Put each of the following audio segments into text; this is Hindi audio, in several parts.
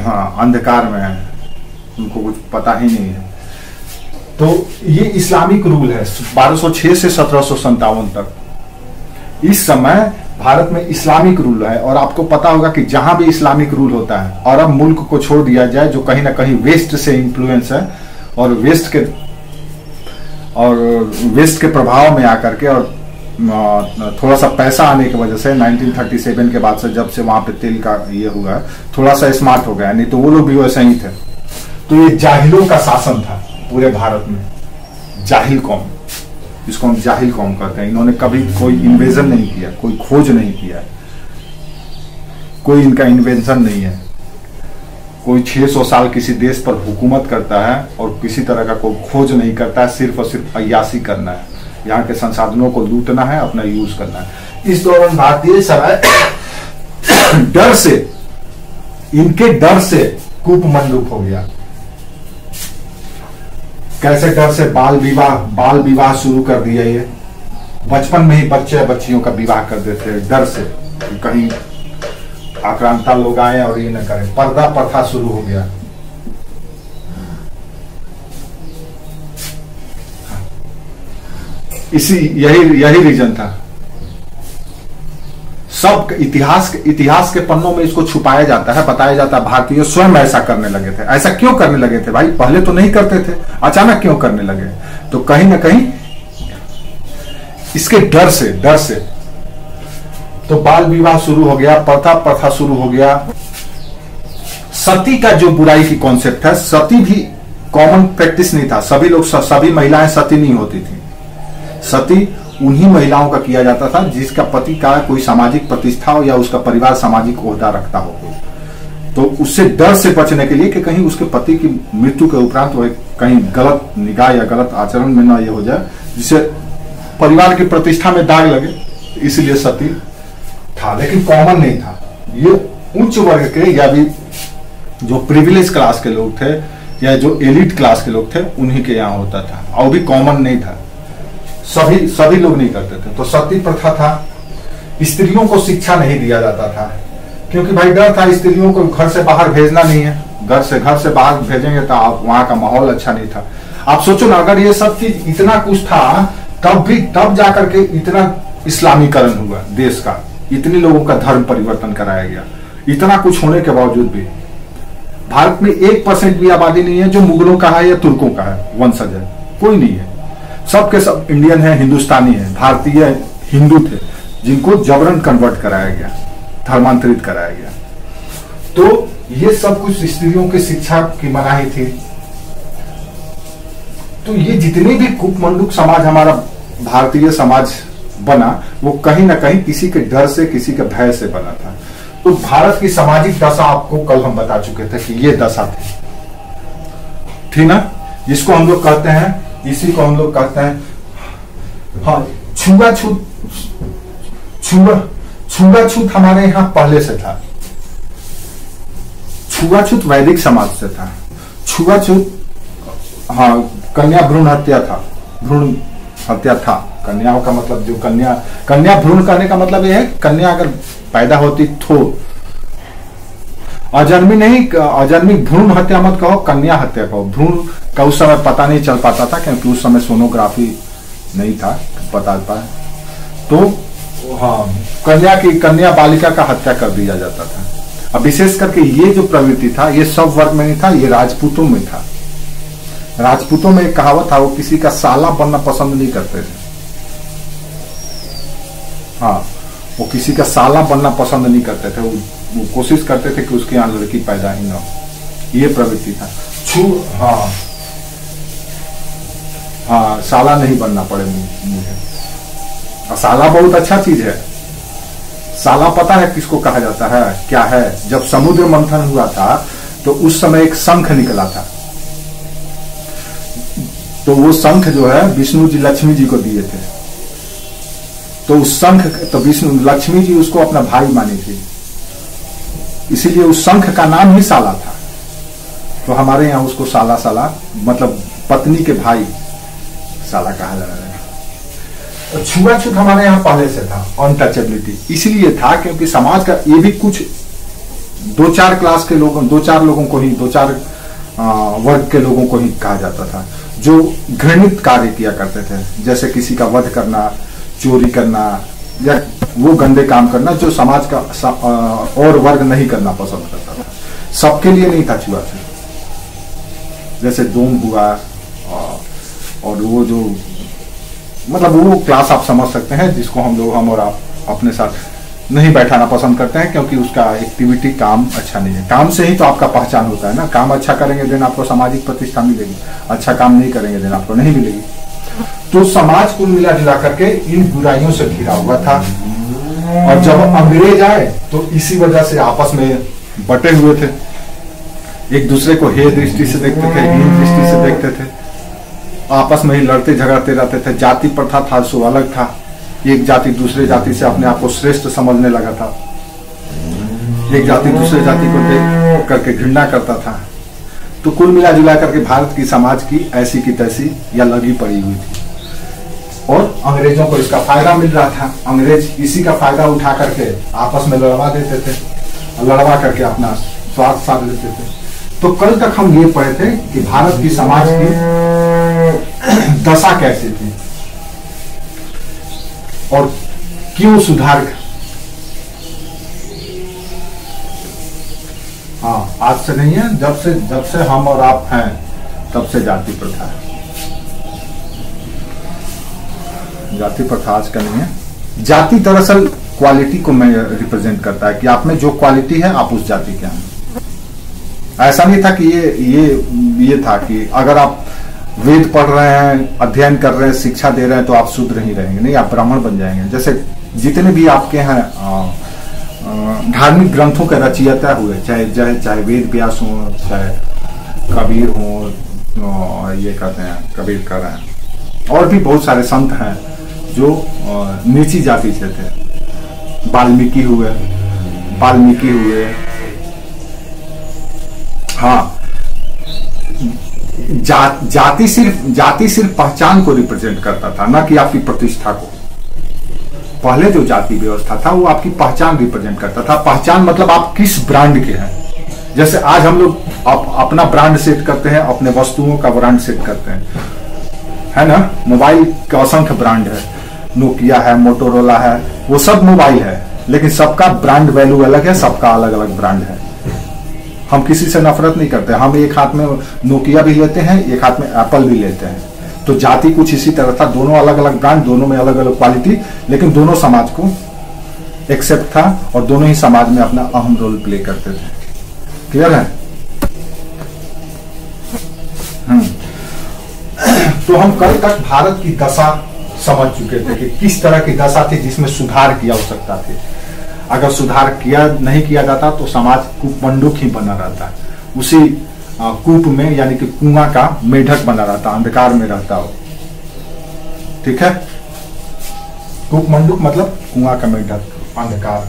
हाँ अंधकार में है, उनको कुछ पता ही नहीं है। तो ये इस्लामिक रूल है 1206 से 1757 तक। इस समय भारत में इस्लामिक रूल है, और आपको पता होगा कि जहां भी इस्लामिक रूल होता है, अरब मुल्क को छोड़ दिया जाए जो कहीं ना कहीं वेस्ट से इंफ्लुएंस है, और वेस्ट के प्रभाव में आकर के, और थोड़ा सा पैसा आने की वजह से 1937 के बाद से, जब से वहां पे तेल का ये हुआ है, थोड़ा सा स्मार्ट हो गया, नहीं तो वो लोग भी वैसे ही थे। तो ये जाहिलों का शासन था पूरे भारत में, जाहिल कौम, जिसको हम जाहिल कौम कहते हैं। इन्होंने कभी कोई इन्वेजन नहीं किया, कोई खोज नहीं किया, कोई इनका इन्वेंशन नहीं है। कोई 600 साल किसी देश पर हुकूमत करता है और किसी तरह का कोई खोज नहीं करता है, सिर्फ और सिर्फ अय्याशी करना है, यहाँ के संसाधनों को लूटना है, अपना यूज करना है। इस दौरान भारतीय सराय डर से, इनके डर से कूपमंडूक हो गया। कैसे डर से? बाल विवाह शुरू कर दिया। ये बचपन में ही बच्चे बच्चियों का विवाह कर देते हैं डर से, कहीं आक्रांता लोग आए और ये न करें। पर्दा प्रथा शुरू हो गया। यही रीजन था। सब इतिहास के पन्नों में इसको छुपाया जाता है, बताया जाता है भारतीय स्वयं ऐसा करने लगे थे। ऐसा क्यों करने लगे थे भाई? पहले तो नहीं करते थे, अचानक क्यों करने लगे? तो कहीं ना कहीं इसके डर से तो बाल विवाह शुरू हो गया, प्रथा शुरू हो गया। सती का जो बुराई की कॉन्सेप्ट है, सती भी कॉमन प्रैक्टिस नहीं था। सभी महिलाएं सती नहीं होती थी। सती उन्हीं महिलाओं का किया जाता था जिसका पति का कोई सामाजिक प्रतिष्ठा हो या उसका परिवार सामाजिक ओहदा रखता हो। तो उससे डर से बचने के लिए कि कहीं उसके पति की मृत्यु के उपरांत वो कहीं गलत निगाह या गलत आचरण में ना ये हो जाए, जिससे परिवार की प्रतिष्ठा में दाग लगे, इसलिए सती था। लेकिन कॉमन नहीं था। ये उच्च वर्ग के या भी जो प्रिविलेज क्लास के लोग थे या जो एलिट क्लास के लोग थे, उन्हीं के यहाँ होता था, और भी कॉमन नहीं था। सभी लोग नहीं करते थे। तो सती प्रथा था। स्त्रियों को शिक्षा नहीं दिया जाता था, क्योंकि भाई डर था, स्त्रियों को घर से बाहर भेजना नहीं है। घर से बाहर भेजेंगे तो आप वहां का माहौल अच्छा नहीं था। आप सोचो ना, अगर ये सब चीज इतना कुछ था, तब जाकर के इतना इस्लामीकरण हुआ देश का, इतने लोगों का धर्म परिवर्तन कराया गया। इतना कुछ होने के बावजूद भी भारत में 1% भी आबादी नहीं है जो मुगलों का है या तुर्कों का है वंशज है। कोई नहीं है। सब के सब इंडियन है, हिंदुस्तानी है, भारतीय हिंदू थे, जिनको जबरन कन्वर्ट कराया गया, धर्मांतरित कराया गया। तो ये सब कुछ स्त्रियों की शिक्षा की मनाही थी। तो ये जितने भी कूपमंडूक समाज हमारा भारतीय समाज बना, वो कहीं ना कहीं किसी के डर से, किसी के भय से बना था। तो भारत की सामाजिक दशा आपको कल हम बता चुके थे कि ये दशा थी ना, जिसको हम लोग कहते हैं, इसी को हम लोग कहते हैं, हाँ, छुआछूत हमारे यहाँ पहले से था। छुआछूत वैदिक समाज से था। छुआछूत, हाँ, कन्या भ्रूण हत्या था। भ्रूण हत्या था। कन्याओं का मतलब जो कन्या भ्रूण करने का मतलब यह है, कन्या अगर पैदा होती तो, अजन्मी भ्रूण हत्या मत कहो, कन्या हत्या कहो। भ्रूण का उस समय पता नहीं चल पाता था, क्योंकि उस समय सोनोग्राफी नहीं था, पता पाए तो हाँ, कन्या बालिका का हत्या कर दिया जाता था। अब विशेष करके ये जो प्रवृत्ति था, ये सब वर्ग में नहीं था, ये राजपूतों में था। राजपूतों में एक कहावत था, वो किसी का साला बनना पसंद नहीं करते थे। हाँ, वो किसी का साला बनना पसंद नहीं करते थे। वो कोशिश करते थे कि उसके यहाँ लड़की पैदा ही ना हो। ये प्रवृत्ति था। हाँ, साला नहीं बनना पड़े मुझे। और साला बहुत अच्छा चीज है। साला पता है किसको कहा जाता है, क्या है? जब समुद्र मंथन हुआ था तो उस समय एक शंख निकला था। तो वो शंख जो है विष्णु जी लक्ष्मी जी को दिए थे। तो उस शंख, तो विष्णु लक्ष्मी जी उसको अपना भाई मानी थी, इसीलिए उस शंख का नाम ही साला था। तो हमारे यहाँ उसको साला मतलब पत्नी के भाई साला कहा जा रहा है। छुआछूत हमारे यहाँ पहले से था, अनटचेबिलिटी इसलिए था क्योंकि समाज का ये भी कुछ दो चार क्लास के लोगों, दो चार लोगों को ही, दो चार वर्ग के लोगों को ही कहा जाता था, जो घृणित कार्य किया करते थे, जैसे किसी का वध करना, चोरी करना, या वो गंदे काम करना जो समाज का और वर्ग नहीं करना पसंद करता था। सबके लिए नहीं था छुआछूत। जैसे डोम हुआ, और वो जो मतलब वो क्लास आप समझ सकते हैं जिसको हम और आप अपने साथ नहीं बैठाना पसंद करते हैं, क्योंकि उसका एक्टिविटी, काम अच्छा नहीं है। काम से ही तो आपका पहचान होता है ना। काम अच्छा करेंगे देन आपको सामाजिक प्रतिष्ठा मिलेगी, अच्छा काम नहीं करेंगे देन आपको नहीं मिलेगी। तो समाज कुल मिला जुला करके इन बुराइयों से घिरा हुआ था, और जब अंग्रेज आए तो इसी वजह से आपस में बटे हुए थे, एक दूसरे को हे दृष्टि से देखते थे, हीन दृष्टि से देखते थे, आपस में ही लड़ते झगड़ते रहते थे। जाति प्रथा था सो अलग था, एक जाति दूसरे जाति से अपने आप को श्रेष्ठ समझने लगा था, एक जाति दूसरे जाति को देख करके घृणा करता था। तो कुल मिला जुला करके भारत की समाज की ऐसी की तैसी या लगी पड़ी हुई थी, और अंग्रेजों को इसका फायदा मिल रहा था। अंग्रेज इसी का फायदा उठा करके आपस में लड़वा देते थे, लड़वा करके अपना स्वार्थ साध लेते थे। तो कल तक हम ये पढ़े थे कि भारत की समाज की दशा कैसी थी और क्यों सुधार। हाँ, आज से नहीं है, जब से हम और आप हैं तब से जाति प्रथा है। जाति प्रथा आज का नहीं है। जाति दरअसल क्वालिटी को मैं रिप्रेजेंट करता है कि आप में जो क्वालिटी है आप उस जाति के हैं। ऐसा नहीं था कि ये था कि अगर आप वेद पढ़ रहे हैं, अध्ययन कर रहे हैं, शिक्षा दे रहे हैं तो आप शूद्र ही रहेंगे, नहीं, आप ब्राह्मण बन जाएंगे। जैसे जितने भी आपके हैं धार्मिक ग्रंथों के रचयिता हुए, चाहे वेद व्यास हो, चाहे कबीर हो, ये कहते हैं कबीर कर रहे हैं, और भी बहुत सारे संत हैं जो नीची जाति से थे। वाल्मीकि हुए, हाँ। जाति सिर्फ पहचान को रिप्रेजेंट करता था, ना कि आपकी प्रतिष्ठा को। पहले जो जाति व्यवस्था था वो आपकी पहचान रिप्रेजेंट करता था। पहचान मतलब आप किस ब्रांड के हैं। जैसे आज हम लोग अपना ब्रांड सेट करते हैं, अपने वस्तुओं का ब्रांड सेट करते हैं, है ना। मोबाइल का असंख्य ब्रांड है, नोकिया है, मोटोरोला है, वो सब मोबाइल है, लेकिन सबका ब्रांड वैल्यू अलग है, सबका अलग अलग ब्रांड है। हम किसी से नफरत नहीं करते, हम एक हाथ में नोकिया भी लेते हैं, एक हाथ में एप्पल भी लेते हैं। तो जाति कुछ इसी तरह था, दोनों अलग अलग ब्रांड, दोनों में अलग अलग क्वालिटी, लेकिन दोनों समाज को एक्सेप्ट था और दोनों ही समाज में अपना अहम रोल प्ले करते थे। क्लियर है? तो हम कल तक भारत की दशा समझ चुके थे कि किस तरह की दशा थी जिसमें सुधार की आवश्यकता थी। अगर सुधार नहीं किया जाता तो समाज कूपमंडूक ही बना रहता है, उसी कूप में, यानी कि कुआं का मेढक बना रहता, अंधकार में रहता हो। ठीक है, कूपमंडूक मतलब कुआं का मेढक, अंधकार।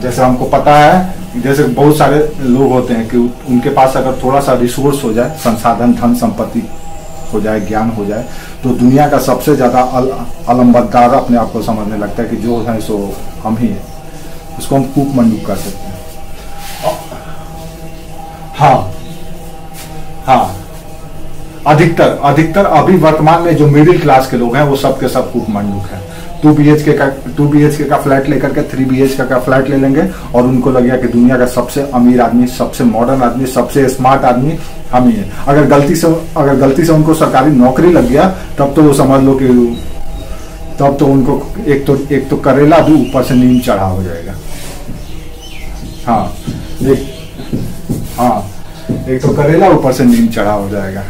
जैसे हमको पता है, जैसे बहुत सारे लोग होते हैं कि उनके पास अगर थोड़ा सा रिसोर्स हो जाए, संसाधन, धन संपत्ति हो जाए, ज्ञान हो जाए, तो दुनिया का सबसे ज्यादा अलंबतदार अपने आप को समझने लगता है कि जो है सो हम ही है। उसको हम कूपमंडूक कर सकते हैं। हाँ, अधिकतर अभी वर्तमान में जो मिडिल क्लास के लोग हैं वो सब के सब कूपमंडूक हैं। 2 BHK का फ्लैट लेकर के 3 BHK का फ्लैट ले लेंगे और उनको लगेगा कि दुनिया का सबसे अमीर आदमी, सबसे मॉडर्न आदमी, सबसे स्मार्ट आदमी हम ही है। अगर गलती से उनको सरकारी नौकरी लग गया तब तो वो समझ लो कि तब तो उनको एक तो करेला भी ऊपर से नीम चढ़ा हो जाएगा। एक तो करेला ऊपर से नीम चढ़ा हो जाएगा।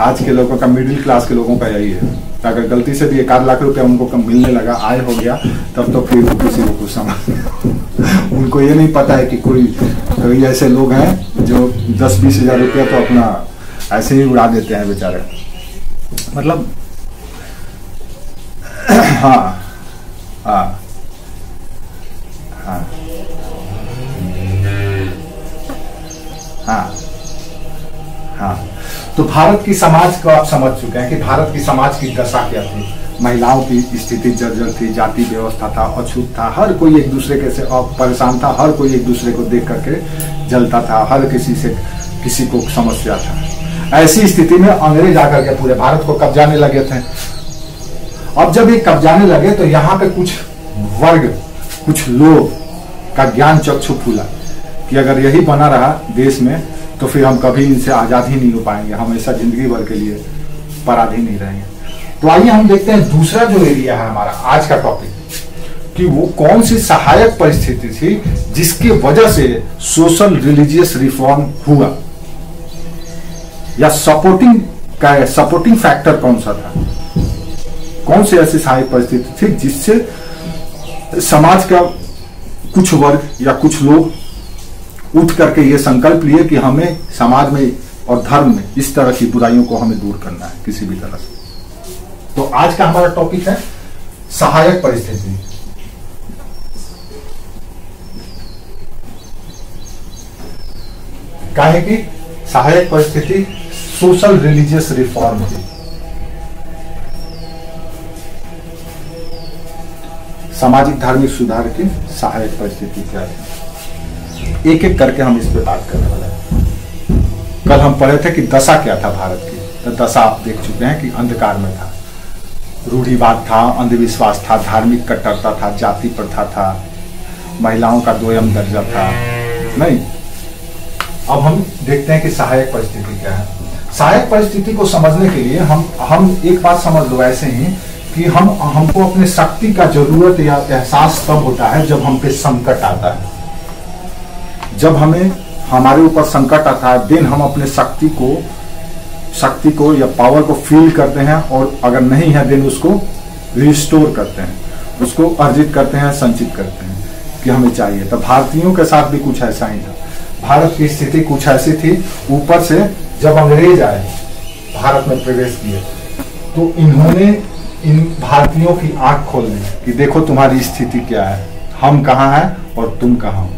आज के लोगों का, मिडिल क्लास के लोगों का यही है। अगर गलती से भी 1 लाख रुपया उनको मिलने लगा, आय हो गया, तब तो फिर किसी को कुछ समझ उनको ये नहीं पता है कि कोई ऐसे लोग हैं जो 10-20 हजार रुपया तो अपना ऐसे ही उड़ा देते हैं बेचारे। मतलब हाँ, तो भारत की समाज को आप समझ चुके हैं कि भारत की समाज की दशा क्या थी। महिलाओं की स्थिति जर्जर थी, जाति व्यवस्था था, अछूत था, हर कोई एक दूसरे के से परेशान था, हर कोई एक दूसरे को देख करके जलता था, हर किसी को समस्या था। ऐसी स्थिति में अंग्रेज आकर के पूरे भारत को कब्जाने लगे थे। अब जब ये कब्जाने लगे तो यहाँ पे कुछ वर्ग, कुछ लोग का ज्ञान चक्षु फूला कि अगर यही बना रहा देश में तो फिर हम कभी इनसे आजाद ही नहीं हो पाएंगे, हमेशा जिंदगी भर के लिए पराधीन ही रहेंगे। तो आइए हम देखते हैं दूसरा जो एरिया है हमारा आज का टॉपिक, कि वो कौन सी सहायक परिस्थिति थी जिसकी वजह से सोशल रिलीजियस रिफॉर्म हुआ, या सपोर्टिंग फैक्टर कौन सा था, कौन सी ऐसी सहायक परिस्थिति थी जिससे समाज का कुछ वर्ग या कुछ लोग उठ करके ये संकल्प लिए कि हमें समाज में और धर्म में इस तरह की बुराइयों को हमें दूर करना है किसी भी तरह से। तो आज का हमारा टॉपिक है सहायक परिस्थिति। काहे की सहायक परिस्थिति सोशल रिलीजियस रिफॉर्म थी। सामाजिक धार्मिक सुधार की सहायक परिस्थिति क्या है, एक एक करके हम इस पे बात करने वाले हैं। कल हम पढ़े थे कि दशा क्या था भारत की, तो दशा आप देख चुके हैं कि अंधकार में था, रूढ़िवाद था, अंधविश्वास था, धार्मिक कट्टरता था, जाति प्रथा था, महिलाओं का दोयम दर्जा था। नहीं, अब हम देखते हैं कि सहायक परिस्थिति क्या है। सहायक परिस्थिति को समझने के लिए हम एक बात समझ लो ऐसे ही कि हमको अपने शक्ति का जरूरत या एहसास तब होता है जब हम पे संकट आता है। जब हमारे ऊपर संकट आता है, देन हम अपने शक्ति को या पावर को फील करते हैं, और अगर नहीं है देन उसको रिस्टोर करते हैं, उसको अर्जित करते हैं, संचित करते हैं कि हमें चाहिए। तो भारतीयों के साथ भी कुछ ऐसा ही था। भारत की स्थिति कुछ ऐसी थी, ऊपर से जब अंग्रेज आए भारत में प्रवेश किए तो इन्होंने इन भारतीयों की आंख खोल दी कि देखो तुम्हारी स्थिति क्या है, हम कहाँ हैं और तुम कहाँ हो।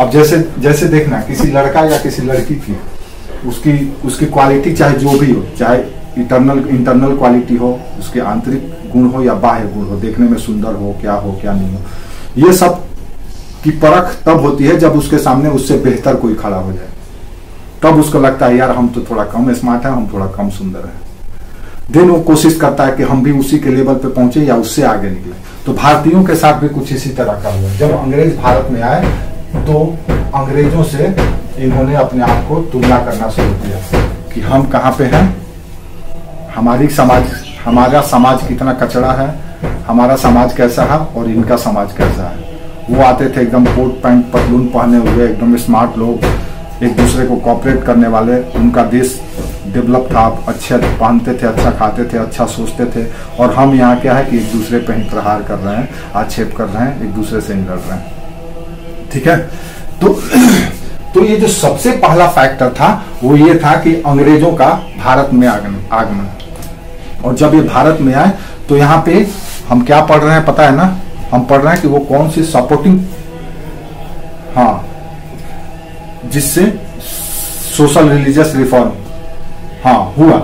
अब जैसे देखना किसी लड़का या किसी लड़की की उसकी क्वालिटी चाहे जो भी हो, चाहे इंटरनल क्वालिटी हो, उसके आंतरिक गुण हो या बाह्य गुण हो, देखने में सुंदर हो क्या नहीं हो, ये सब की परख तब होती है जब उसके सामने उससे बेहतर कोई खड़ा हो जाए। तब उसको लगता है यार हम तो थोड़ा कम स्मार्ट है, हम थोड़ा कम सुंदर है। देन वो कोशिश करता है कि हम भी उसी के लेवल पे पहुंचे या उससे आगे निकले। तो भारतीयों के साथ भी कुछ इसी तरह का हुआ। जब अंग्रेज भारत में आए तो अंग्रेजों से इन्होंने अपने आप को तुलना करना शुरू किया कि हम कहाँ पे हैं, हमारा समाज कितना कचड़ा है, हमारा समाज कैसा है और इनका समाज कैसा है। वो आते थे एकदम कोट पैंट पतलून पहने हुए, एकदम स्मार्ट लोग, एक दूसरे को कोऑपरेट करने वाले, उनका देश डेवलप था, अच्छे पहनते थे, अच्छा खाते थे, अच्छा सोचते थे। और हम यहाँ क्या है कि एक दूसरे पे ही प्रहार कर रहे हैं, आक्षेप कर रहे हैं, एक दूसरे से ही लड़ रहे हैं। ठीक है, तो ये जो सबसे पहला फैक्टर था वो ये था कि अंग्रेजों का भारत में आगमन। और जब ये भारत में आए तो यहाँ पे हम क्या पढ़ रहे हैं पता है ना, हम पढ़ रहे हैं कि वो कौन सी सपोर्टिंग, हाँ, जिससे सोशल रिलीजियस रिफॉर्म हुआ,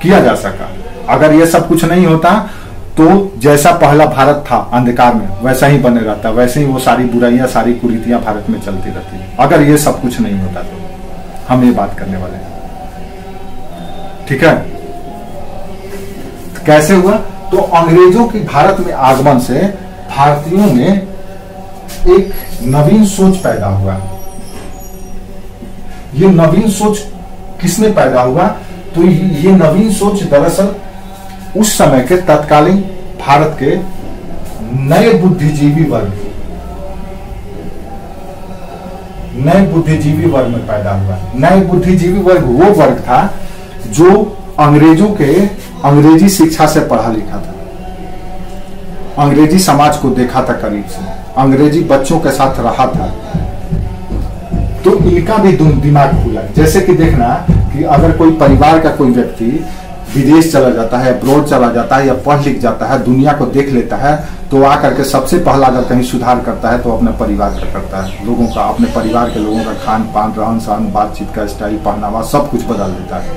किया जा सका। अगर ये सब कुछ नहीं होता तो जैसा पहला भारत था अंधकार में वैसा ही बने रहता, वैसे ही वो सारी बुराइयां, सारी कुरीतियां भारत में चलती रहती। अगर ये सब कुछ नहीं होता तो हम ये बात करने वाले हैं। ठीक है, तो कैसे हुआ? तो अंग्रेजों की भारत में आगमन से भारतीयों में एक नवीन सोच पैदा हुआ। ये नवीन सोच किसमें पैदा हुआ? तो ये नवीन सोच दरअसल उस समय के तत्कालीन भारत के नए बुद्धिजीवी वर्ग में पैदा हुआ। नए बुद्धिजीवी वर्ग वो वर्ग था जो अंग्रेजी शिक्षा से पढ़ा लिखा था, अंग्रेजी समाज को देखा था करीब से, अंग्रेजी बच्चों के साथ रहा था। तो इनका भी दिमाग खुला। जैसे कि देखना कि अगर कोई परिवार का कोई व्यक्ति विदेश चला जाता है, अब्रॉड चला जाता है या पढ़ लिख जाता है, दुनिया को देख लेता है, तो आकर के सबसे पहला अगर कहीं सुधार करता है तो अपने परिवार का करता है, लोगों का, अपने परिवार के लोगों का खान पान, रहन सहन, बातचीत का स्टाइल, पहनावा, सब कुछ बदल देता है।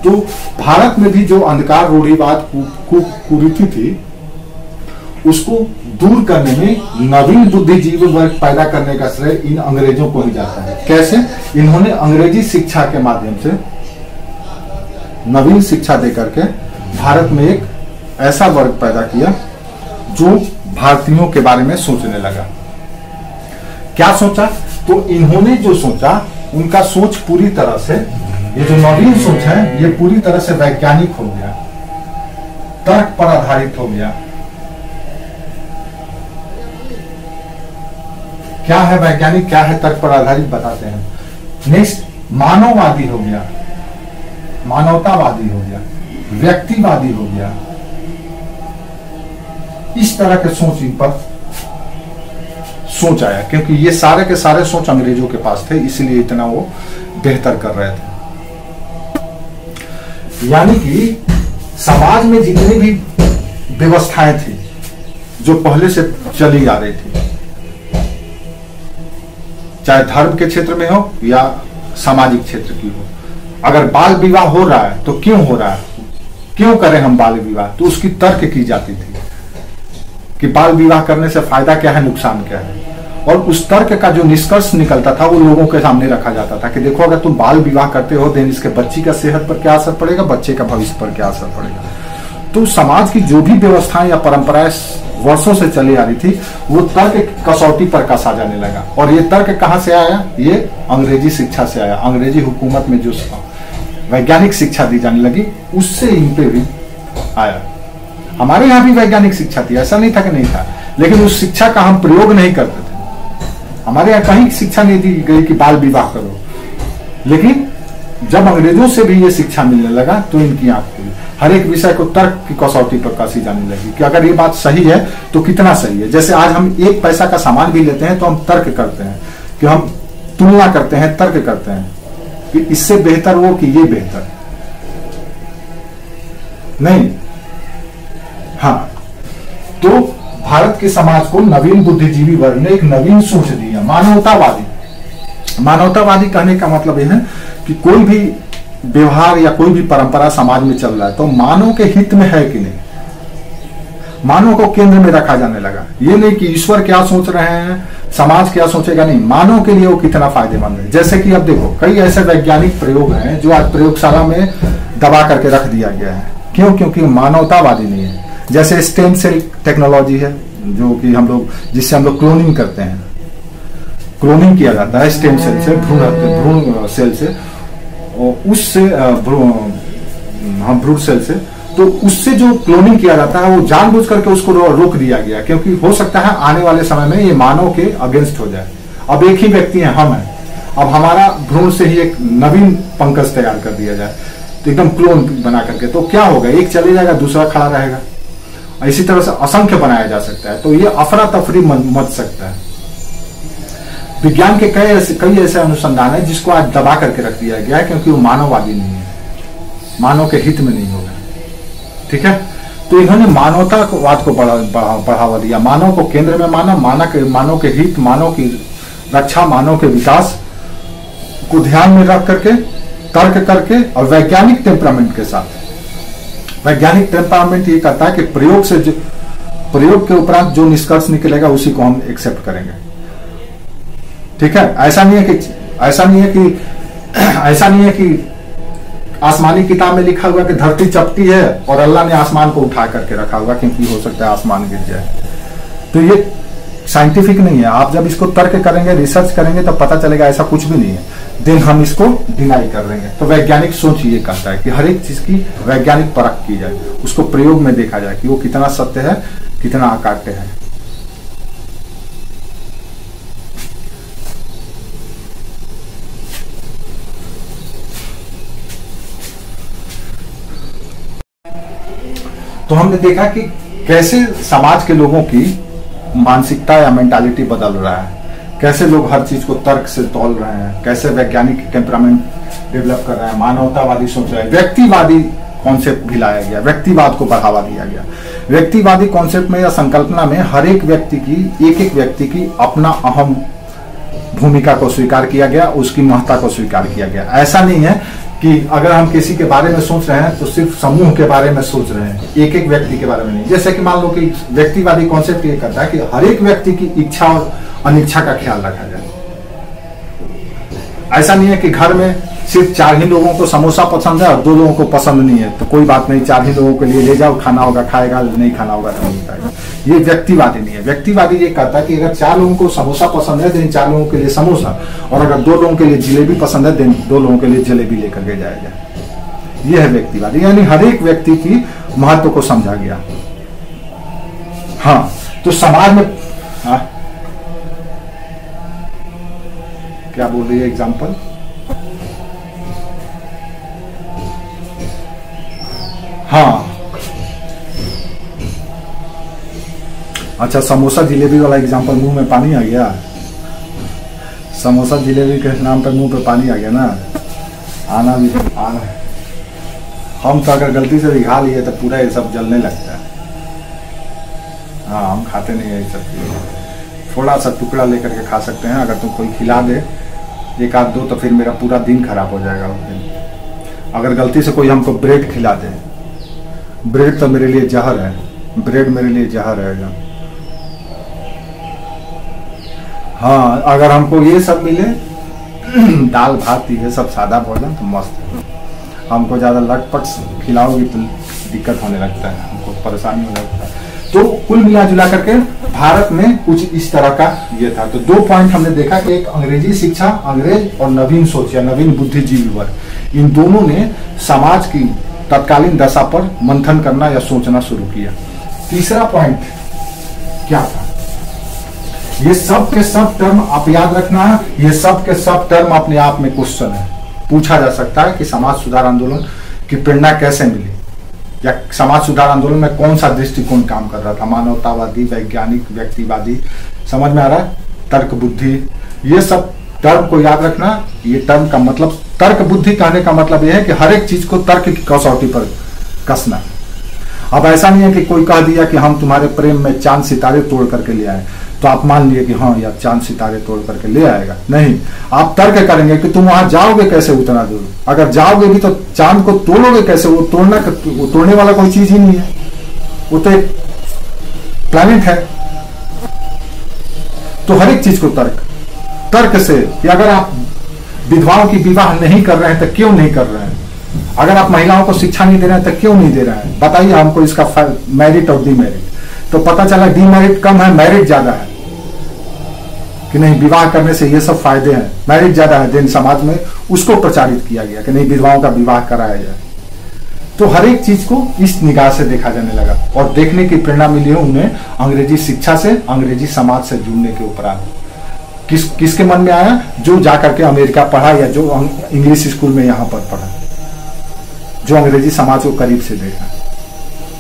तो भारत में भी जो अंधकार रूढ़िवाद कुरीति थी उसको दूर करने में नवीन बुद्धिजीवी वर्ग पैदा करने का श्रेय इन अंग्रेजों को ही जाता है। कैसे? इन्होंने अंग्रेजी शिक्षा के माध्यम से नवीन शिक्षा देकर के भारत में एक ऐसा वर्ग पैदा किया जो भारतीयों के बारे में सोचने लगा। क्या सोचा? तो इन्होंने जो सोचा उनका सोच पूरी तरह से, ये जो नवीन सोच है ये पूरी तरह से वैज्ञानिक हो गया, तर्क पर आधारित हो गया। क्या है वैज्ञानिक, क्या है तर्क पर आधारित, बताते हैं। नेक्स्ट, मानववादी हो गया, मानवतावादी हो गया, व्यक्तिवादी हो गया। इस तरह के सोच इन पर सोच आया, क्योंकि ये सारे के सारे सोच अंग्रेजों के पास थे, इसलिए इतना वो बेहतर कर रहे थे। यानी कि समाज में जितनी भी व्यवस्थाएं थी जो पहले से चली आ रही थी, चाहे धर्म के क्षेत्र में हो या सामाजिक क्षेत्र की हो, अगर बाल विवाह हो रहा है तो क्यों हो रहा है, क्यों करें हम बाल विवाह, तो उसकी तर्क की जाती थी कि बाल विवाह करने से फायदा क्या है, नुकसान क्या है। और उस तर्क का जो निष्कर्ष निकलता था वो लोगों के सामने रखा जाता था कि देखो अगर तुम बाल विवाह करते हो देन इसके बच्ची का सेहत पर क्या असर पड़ेगा, बच्चे का भविष्य पर क्या असर पड़ेगा। तो समाज की जो भी व्यवस्थाएं या परंपराएं वर्षों से चली आ रही थी वो तर्क कसौटी पर कसा जाने लगा। और ये तर्क कहां से आया? ये अंग्रेजी शिक्षा से आया। अंग्रेजी हुकूमत में जो वैज्ञानिक शिक्षा दी जाने लगी उससे इन पे भी आया। हमारे यहाँ भी वैज्ञानिक शिक्षा थी, ऐसा नहीं था कि नहीं था, लेकिन उस शिक्षा का हम प्रयोग नहीं करते थे। हमारे यहाँ कहीं शिक्षा नहीं दी गई कि बाल विवाह करो, लेकिन जब अंग्रेजों से भी ये शिक्षा मिलने लगा तो इनकी आंख खुली। हर एक विषय को तर्क की कसौटी पर कसी जाने लगी कि अगर ये बात सही है तो कितना सही है। जैसे आज हम 1 पैसा का सामान भी लेते हैं तो हम तर्क करते हैं कि हम तुलना करते हैं, तर्क करते हैं कि इससे बेहतर वो कि ये बेहतर नहीं। हाँ, तो भारत के समाज को नवीन बुद्धिजीवी वर्ग ने एक नवीन सोच दी है, मानवतावादी। मानवतावादी कहने का मतलब यह है कि कोई भी व्यवहार या कोई भी परंपरा समाज में चल रहा है तो मानव के हित में है कि नहीं, मानव को केंद्र में रखा जाने लगा। ये नहीं कि ईश्वर क्या सोच रहे हैं, समाज क्या सोचेगा, नहीं, मानव के लिए वो कितना फायदेमंद है। जैसे कि अब देखो कई ऐसे वैज्ञानिक प्रयोग हैं जो आज प्रयोगशाला में दबा करके रख दिया गया है। क्यों? क्योंकि मानवतावादी नहीं है। जैसे स्टेम सेल टेक्नोलॉजी है जो कि हम लोग, जिससे हम लोग क्लोनिंग करते हैं, क्लोनिंग किया जाता है स्टेम सेल से, भ्रूण सेल से, उससे भ्रूण सेल से, तो उससे जो क्लोनिंग किया जाता है वो जानबूझ करके उसको रोक दिया गया, क्योंकि हो सकता है आने वाले समय में ये मानव के अगेंस्ट हो जाए। अब एक ही व्यक्ति है, हम हैं, अब हमारा भ्रूण से ही एक नवीन पंकज तैयार कर दिया जाए तो एकदम क्लोन बना करके, तो क्या होगा, एक चले जाएगा दूसरा खड़ा रहेगा। इसी तरह से असंख्य बनाया जा सकता है, तो ये अफरा तफरी मच सकता है। विज्ञान के कई ऐसे अनुसंधान है जिसको आज दबा करके रख दिया गया है क्योंकि वो मानववादी नहीं है, मानव के हित में नहीं होगा। ठीक है, तो इन्होंने मानवतावाद को बढ़ावा दिया, मानव को केंद्र में माना, मानव के हित, मानव की रक्षा, मानव के विकास को ध्यान में रख करके, तर्क करके और वैज्ञानिक टेम्परामेंट के साथ। वैज्ञानिक टेम्परामेंट ये कहता है कि प्रयोग के उपरांत जो निष्कर्ष निकलेगा उसी को हम एक्सेप्ट करेंगे। ठीक है, ऐसा नहीं है कि आसमानी किताब में लिखा हुआ कि धरती चपटी है और अल्लाह ने आसमान को उठा करके रखा हुआ क्योंकि हो सकता है आसमान गिर जाए। तो ये साइंटिफिक नहीं है। आप जब इसको तर्क करेंगे, रिसर्च करेंगे तो पता चलेगा ऐसा कुछ भी नहीं है, देन हम इसको डिनाई कर देंगे। तो वैज्ञानिक सोच ये कहता है कि हर एक चीज की वैज्ञानिक परख की जाए, उसको प्रयोग में देखा जाए कि वो कितना सत्य है, कितना अकाट्य है। तो हमने देखा कि कैसे समाज के लोगों की मानसिकता या मेंटालिटी बदल रहा है, कैसे लोग हर चीज को तर्क से तौल रहे हैं, कैसे वैज्ञानिक टेम्परामेंट डेवलप कर रहे हैं, मानवतावादी सोच रहे हैं, व्यक्तिवादी कॉन्सेप्ट भी लाया गया, व्यक्तिवाद को बढ़ावा दिया गया। व्यक्तिवादी कॉन्सेप्ट में या संकल्पना में हर एक व्यक्ति की अपना अहम भूमिका को स्वीकार किया गया, उसकी महत्ता को स्वीकार किया गया। ऐसा नहीं है कि अगर हम किसी के बारे में सोच रहे हैं तो सिर्फ समूह के बारे में सोच रहे हैं, एक एक व्यक्ति के बारे में नहीं। जैसे कि मान लो कि व्यक्तिवादी कॉन्सेप्ट ये करता है कि हर एक व्यक्ति की इच्छा और अनिच्छा का ख्याल रखा जाए। ऐसा नहीं है कि घर में सिर्फ 4 ही लोगों को समोसा पसंद है और 2 लोगों को पसंद नहीं है, तो कोई बात नहीं, 4 ही लोगों के लिए ले जाओ, खाना होगा खाएगा, नहीं खाना होगा तो नहीं खाएगा। ये व्यक्तिवादी नहीं है। व्यक्तिवादी ये कहता है कि अगर 4 लोगों को समोसा पसंद है तो इन 4 लोगों के लिए समोसा, और अगर 2 लोगों के लिए जलेबी पसंद है तो 2 लोगों के लिए जलेबी लेकर के जाया जाए। यह है व्यक्तिवादी, यानी हर एक व्यक्ति की महत्व को समझा गया। हाँ, तो समाज में क्या बोल रही है एग्जाम्पल? हाँ, अच्छा, समोसा जिलेबी वाला एग्जाम्पल, मुंह में पानी आ गया। समोसा जिलेबी के नाम पर मुंह पे पानी आ गया ना, आना भी आना। हम तो अगर गलती से भी खा लिए तो पूरा ये सब जलने लगता है। हाँ, हम खाते नहीं है ये सब चीज़। थोड़ा सा टुकड़ा लेकर के खा सकते हैं, अगर तुम कोई खिला दे 1 आध 2 तो फिर मेरा पूरा दिन खराब हो जाएगा उस दिन। अगर गलती से कोई हमको ब्रेड खिला दे, ब्रेड तो मेरे लिए जहर है, ब्रेड मेरे लिए जहर है। हाँ, अगर हमको ये सब मिले दाल भात ये सब सादा भोजन तो मस्त है। हमको ज्यादा लटपट खिलाओगी तो दिक्कत होने लगता है, हमको परेशानी होने लगता है। तो कुल मिला जुला करके भारत में कुछ इस तरह का ये था। तो 2 पॉइंट हमने देखा कि एक अंग्रेजी शिक्षा, अंग्रेज, और नवीन सोच या नवीन बुद्धिजीवी वर्ग, इन दोनों ने समाज की तत्कालीन दशा पर मंथन करना या सोचना शुरू किया। तीसरा पॉइंट क्या था? ये सब के सब टर्म आप याद रखना, ये सब के सब टर्म अपने आप में क्वेश्चन है, पूछा जा सकता है कि समाज सुधार आंदोलन की प्रेरणा कैसे मिली, या समाज सुधार आंदोलन में कौन सा दृष्टिकोण काम कर रहा था, मानवतावादी, वैज्ञानिक, व्यक्तिवादी, समझ में आ रहा है, तर्क बुद्धि, ये सब टर्म को याद रखना। ये टर्म का मतलब, तर्क बुद्धि कहने का मतलब यह है कि हर एक चीज को तर्क की कसौटी पर कसना। अब ऐसा नहीं है कि कोई कह दिया कि हम तुम्हारे प्रेम में चांद सितारे तोड़ करके ले आए तो आप मान लिए कि हाँ यार चांद सितारे तोड़ करके ले आएगा, नहीं, आप तर्क करेंगे कि तुम वहां जाओगे कैसे उतना दूर, अगर जाओगे भी तो चांद को तोड़ोगे कैसे, वो तोड़ने वाला कोई चीज ही नहीं है, वो तो एक प्लैनेट है। तो हर एक चीज को तर्क से, कि अगर आप विधवाओं की विवाह नहीं कर रहे हैं तो क्यों नहीं कर रहे हैं, अगर आप महिलाओं को शिक्षा नहीं दे रहे हैं तो क्यों नहीं दे रहे हैं, बताइए हमको इसका मेरिट और डीमेरिट। तो पता चला डीमेरिट कम है, मेरिट ज्यादा है, कि नहीं विवाह करने से ये सब फायदे हैं, मेरिट ज्यादा है। दिन समाज में उसको प्रचारित किया गया कि नहीं विधवाओं का विवाह कराया जाए। तो हर एक चीज को इस निगाह से देखा जाने लगा, और देखने की प्रेरणा मिली है उन्हें अंग्रेजी शिक्षा से, अंग्रेजी समाज से जुड़ने के उपरांत। किसके मन में आया? जो जाकर के अमेरिका पढ़ा या जो इंग्लिश स्कूल में यहाँ पर पढ़ा, जो अंग्रेजी समाज को करीब से देखा,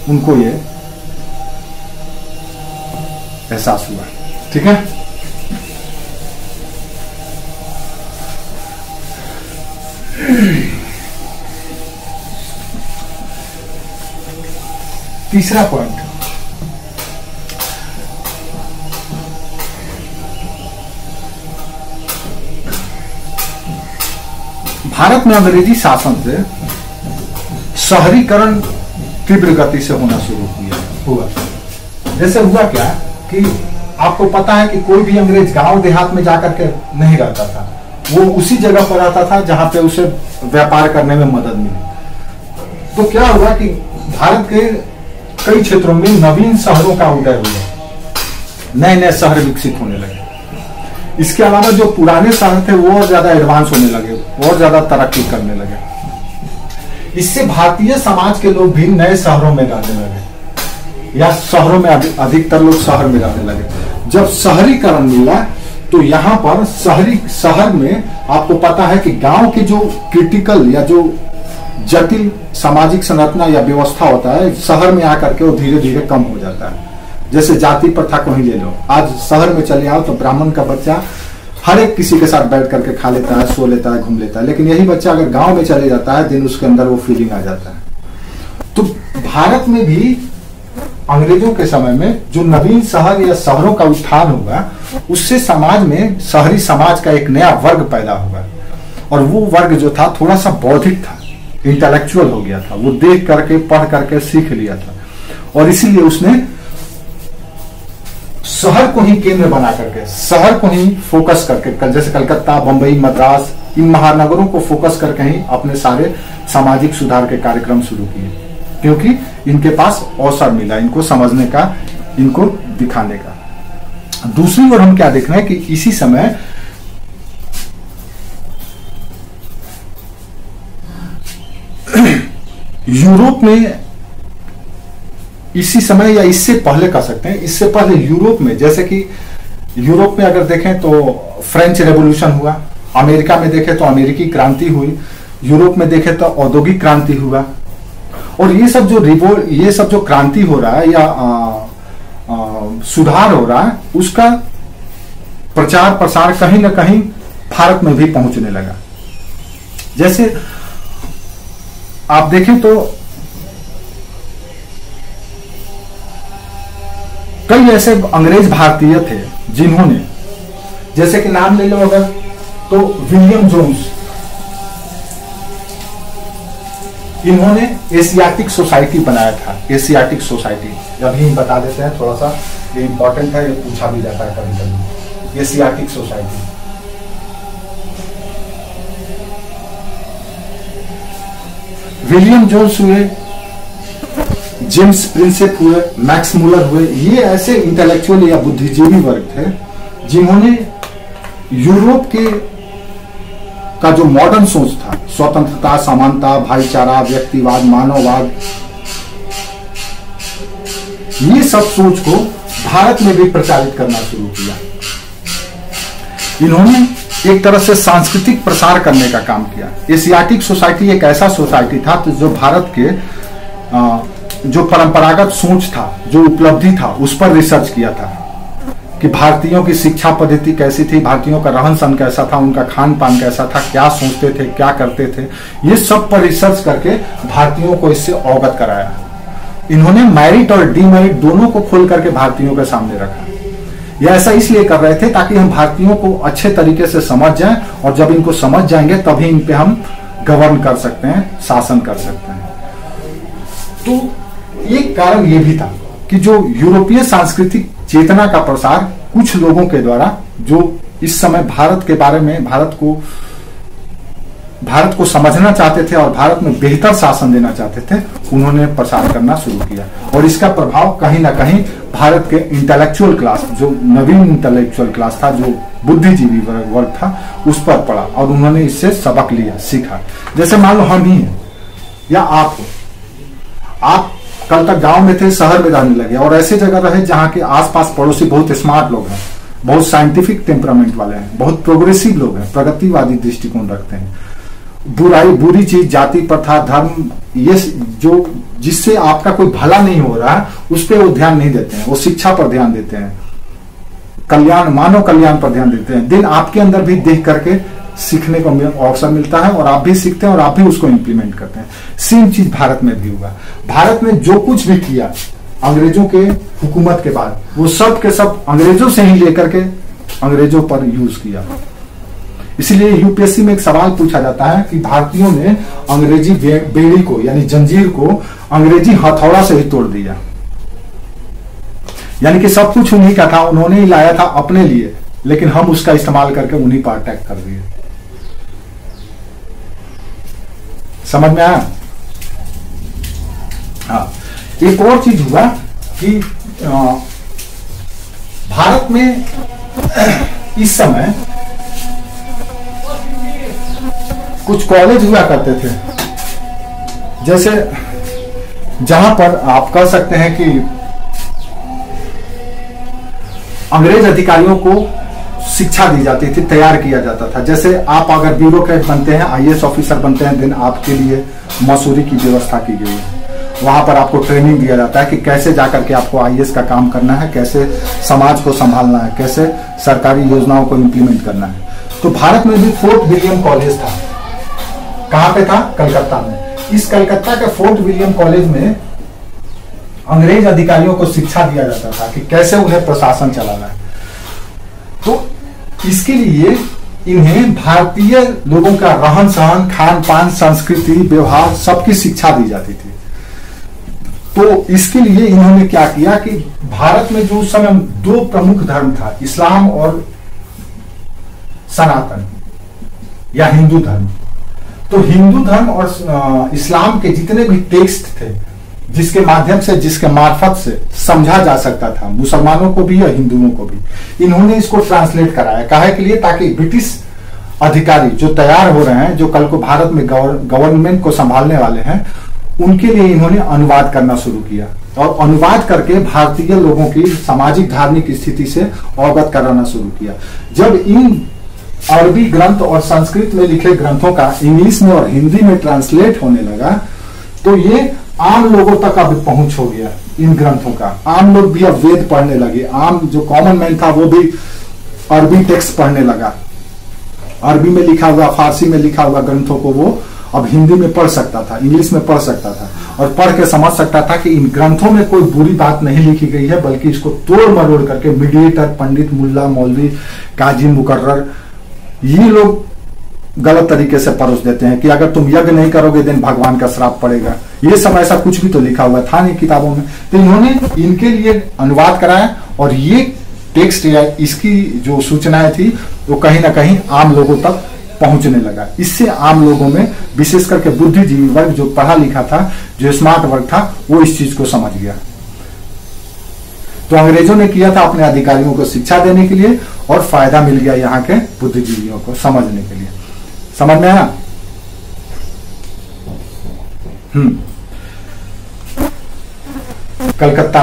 उनको ये एहसास हुआ। ठीक है, तीसरा पॉइंट, भारत में अंग्रेजी शासन से शहरीकरण तीव्र गति से होना शुरू हुआ। जैसे हुआ क्या कि आपको पता है कि कोई भी अंग्रेज गांव देहात में जाकर के नहीं रहता था, वो उसी जगह पर रहता था जहां पे उसे व्यापार करने में मदद मिली। तो क्या हुआ कि भारत के कई क्षेत्रों में नवीन शहरों का उदय हुआ, नए नए शहर विकसित होने लगे। इसके अलावा जो पुराने शहर थे वो और ज्यादा एडवांस होने लगे, और ज्यादा तरक्की करने लगे। इससे भारतीय समाज के लोग भी नए शहरों में रहने लगे, या शहरों में अधिकतर लोग शहर में रहने लगे। जब शहरीकरण मिला तो यहाँ पर शहर में आपको पता है कि गांव के जो क्रिटिकल या जो जटिल सामाजिक संरचना या व्यवस्था होता है, शहर में आकर के वो धीरे धीरे कम हो जाता है। जैसे जाति प्रथा को ही ले लो, आज शहर में चले आओ तो ब्राह्मण का बच्चा हर एक किसी के साथ बैठ करके खा लेता है, सो लेता है, घूम लेता है, लेकिन यही बच्चा अगर गांव में चले जाता है दिन उसके अंदर वो फीलिंग आ जाता है। तो भारत में भी अंग्रेजों के समय में जो नवीन शहर या शहरों का उत्थान हुआ, उससे समाज में शहरी समाज का एक नया वर्ग पैदा हुआ, और वो वर्ग जो था थोड़ा सा बौद्धिक था, इंटेलेक्चुअल हो गया था, वो देख करके पढ़ करके सीख लिया था, और इसीलिए उसने शहर को ही केंद्र बना करके, शहर को ही फोकस करके, जैसे कलकत्ता, बंबई, मद्रास, इन महानगरों को फोकस करके ही अपने सारे सामाजिक सुधार के कार्यक्रम शुरू किए, क्योंकि इनके पास अवसर मिला इनको समझने का, इनको दिखाने का। दूसरी ओर हम क्या देख रहे हैं कि इसी समय यूरोप में, इसी समय या इससे पहले कह सकते हैं, इससे पहले यूरोप में, जैसे कि यूरोप में अगर देखें तो फ्रेंच रेवोल्यूशन हुआ, अमेरिका में देखें तो अमेरिकी क्रांति हुई, यूरोप में देखें तो औद्योगिक क्रांति हुआ, और ये सब जो क्रांति हो रहा है या सुधार हो रहा है, उसका प्रचार प्रसार कहीं ना कहीं भारत में भी पहुंचने लगा। जैसे आप देखें तो कई ऐसे अंग्रेज भारतीय थे जिन्होंने, जैसे कि नाम ले लो अगर तो विलियम जोन्स, इन्होंने एशियाटिक सोसाइटी बनाया था, एशियाटिक सोसाइटी, अभी बता देते हैं, थोड़ा सा ये इंपॉर्टेंट है, ये पूछा भी जाता है कभी कभी, एशियाटिक सोसाइटी। विलियम जोन्स हुए, जेम्स प्रिंसेप हुए, मैक्स मुलर हुए, ये ऐसे इंटेलेक्चुअल या बुद्धिजीवी वर्ग थे जिन्होंने यूरोप के का जो मॉडर्न सोच था, स्वतंत्रता, समानता, भाईचारा, व्यक्तिवाद, मानववाद, ये सब सोच को भारत में भी प्रचारित करना शुरू किया। इन्होंने एक तरह से सांस्कृतिक प्रसार करने का काम किया। एशियाटिक सोसाइटी एक ऐसा सोसाइटी था तो जो भारत के जो परंपरागत सोच था, जो उपलब्धि था, उस पर रिसर्च किया था कि भारतीयों की शिक्षा पद्धति कैसी थी, भारतीयों का रहन सहन कैसा था, उनका खान पान कैसा था, क्या सोचते थे, क्या करते थे, ये सब पर रिसर्च करके भारतीयों को इससे अवगत कराया। इन्होंने मेरिट और डीमेरिट दोनों को खोल करके भारतीयों के सामने रखा। यह ऐसा इसलिए कर रहे थे ताकि हम भारतीयों को अच्छे तरीके से समझ जाएं, और जब इनको समझ जाएंगे तभी इन पे हम गवर्न कर सकते हैं, शासन कर सकते हैं। तो एक कारण यह भी था कि जो यूरोपीय सांस्कृतिक चेतना का प्रसार कुछ लोगों के द्वारा, जो इस समय भारत के बारे में, भारत को समझना चाहते थे और भारत में बेहतर शासन देना चाहते थे, उन्होंने प्रसार करना शुरू किया। और इसका प्रभाव कहीं ना कहीं भारत के इंटेलेक्चुअल क्लास, जो नवीन इंटेलेक्चुअल क्लास था, जो बुद्धिजीवी वर्ग था, उस पर पड़ा, और उन्होंने इससे सबक लिया, सीखा। जैसे मान लो हम ही हैं या आप हो, आप कल तक गांव में थे, शहर में रहने लगे, और ऐसे जगह रहे जहां के आसपास पड़ोसी बहुत स्मार्ट लोग हैं, बहुत साइंटिफिक टेम्परामेंट वाले हैं, बहुत प्रोग्रेसिव लोग हैं, प्रगतिवादी दृष्टिकोण रखते हैं। बुरी चीज, जाति प्रथा, धर्म, ये जो जिससे आपका कोई भला नहीं हो रहा है, उस पर वो ध्यान नहीं देते हैं, वो शिक्षा पर ध्यान देते हैं, कल्याण, मानव कल्याण पर ध्यान देते हैं। दिन आपके अंदर भी देख करके सीखने को अवसर मिलता है, और आप भी सीखते हैं और आप भी उसको इंप्लीमेंट करते हैं। सेम चीज भारत में भी हुआ। भारत में जो कुछ भी किया अंग्रेजों के हुकूमत के बाद, वो सब के सब अंग्रेजों से ही लेकर के अंग्रेजों पर यूज किया। इसलिए यूपीएससी में एक सवाल पूछा जाता है कि भारतीयों ने अंग्रेजी बेड़ी को, यानी जंजीर को, अंग्रेजी हथौड़ा से ही तोड़ दिया। यानी कि सब कुछ उन्हीं का था, उन्होंने ही लाया था अपने लिए, लेकिन हम उसका इस्तेमाल करके उन्हीं पर अटैक कर दिए। समझ में आया? हाँ, एक और चीज हुआ कि भारत में इस समय कुछ कॉलेज हुआ करते थे, जैसे जहां पर आप कह सकते हैं कि अंग्रेज अधिकारियों को शिक्षा दी जाती थी, तैयार किया जाता था। जैसे आप अगर ब्यूरोक्रेट बनते हैं, आईएएस ऑफिसर बनते हैं, दिन आपके लिए मसूरी की व्यवस्था की गई है। वहां पर आपको ट्रेनिंग दिया जाता है कि कैसे जाकर के आपको आईएएस का काम करना है, कैसे समाज को संभालना है, कैसे सरकारी योजनाओं को इंप्लीमेंट करना है। तो भारत में भी फोर्ट विलियम कॉलेज था। कहां पे था? कलकत्ता में। इस कलकत्ता के फोर्ट विलियम कॉलेज में अंग्रेज अधिकारियों को शिक्षा दिया जाता था कि कैसे उन्हें प्रशासन चलाना है। तो इसके लिए इन्हें भारतीय लोगों का रहन सहन, खान पान, संस्कृति, व्यवहार सबकी शिक्षा दी जाती थी। तो इसके लिए इन्होंने क्या किया कि भारत में जो उस समय दो प्रमुख धर्म था, इस्लाम और सनातन या हिंदू धर्म, तो हिंदू धर्म और इस्लाम के जितने भी टेक्स्ट थे, जिसके माध्यम से, जिसके मार्फत से समझा जा सकता था मुसलमानों को भी और हिंदुओं को भी, इन्होंने इसको ट्रांसलेट कराया। काहे के लिए? ताकि ब्रिटिश अधिकारी जो तैयार हो रहे हैं, जो कल को भारत में गवर्नमेंट को संभालने वाले हैं, उनके लिए इन्होंने अनुवाद करना शुरू किया और अनुवाद करके भारतीय लोगों की सामाजिक धार्मिक स्थिति से अवगत कराना शुरू किया। जब इन अरबी ग्रंथ और संस्कृत में लिखे ग्रंथों का इंग्लिश में और हिंदी में ट्रांसलेट होने लगा, तो ये आम लोगों तक अब पहुंच हो गया इन ग्रंथों का। आम लोग भी अब वेद पढ़ने लगे, आम जो कॉमन मैन था वो भी अरबी टेक्स्ट पढ़ने लगा। अरबी में लिखा हुआ, फारसी में लिखा हुआ ग्रंथों को वो अब हिंदी में पढ़ सकता था, इंग्लिश में पढ़ सकता था और पढ़ के समझ सकता था कि इन ग्रंथों में कोई बुरी बात नहीं लिखी गई है, बल्कि इसको तोड़ मरोड़ करके मीडिएटर, पंडित, मुल्ला, मौलवी, काजी, मुकर्रर, ये लोग गलत तरीके से परोस देते हैं कि अगर तुम यज्ञ नहीं करोगे दिन भगवान का श्राप पड़ेगा। ये सब ऐसा कुछ भी तो लिखा हुआ था नहीं किताबों में। तो इन्होंने इनके लिए अनुवाद कराया और ये टेक्स्ट या इसकी जो सूचनाएं थी वो कहीं ना कहीं आम लोगों तक पहुंचने लगा। इससे आम लोगों में, विशेष करके बुद्धिजीवी वर्ग, जो पढ़ा लिखा था, जो स्मार्ट वर्ग था, वो इस चीज को समझ गया। तो अंग्रेजों ने किया था अपने अधिकारियों को शिक्षा देने के लिए और फायदा मिल गया यहाँ के बुद्धिजीवियों को समझने के लिए। समझ में आया? कलकत्ता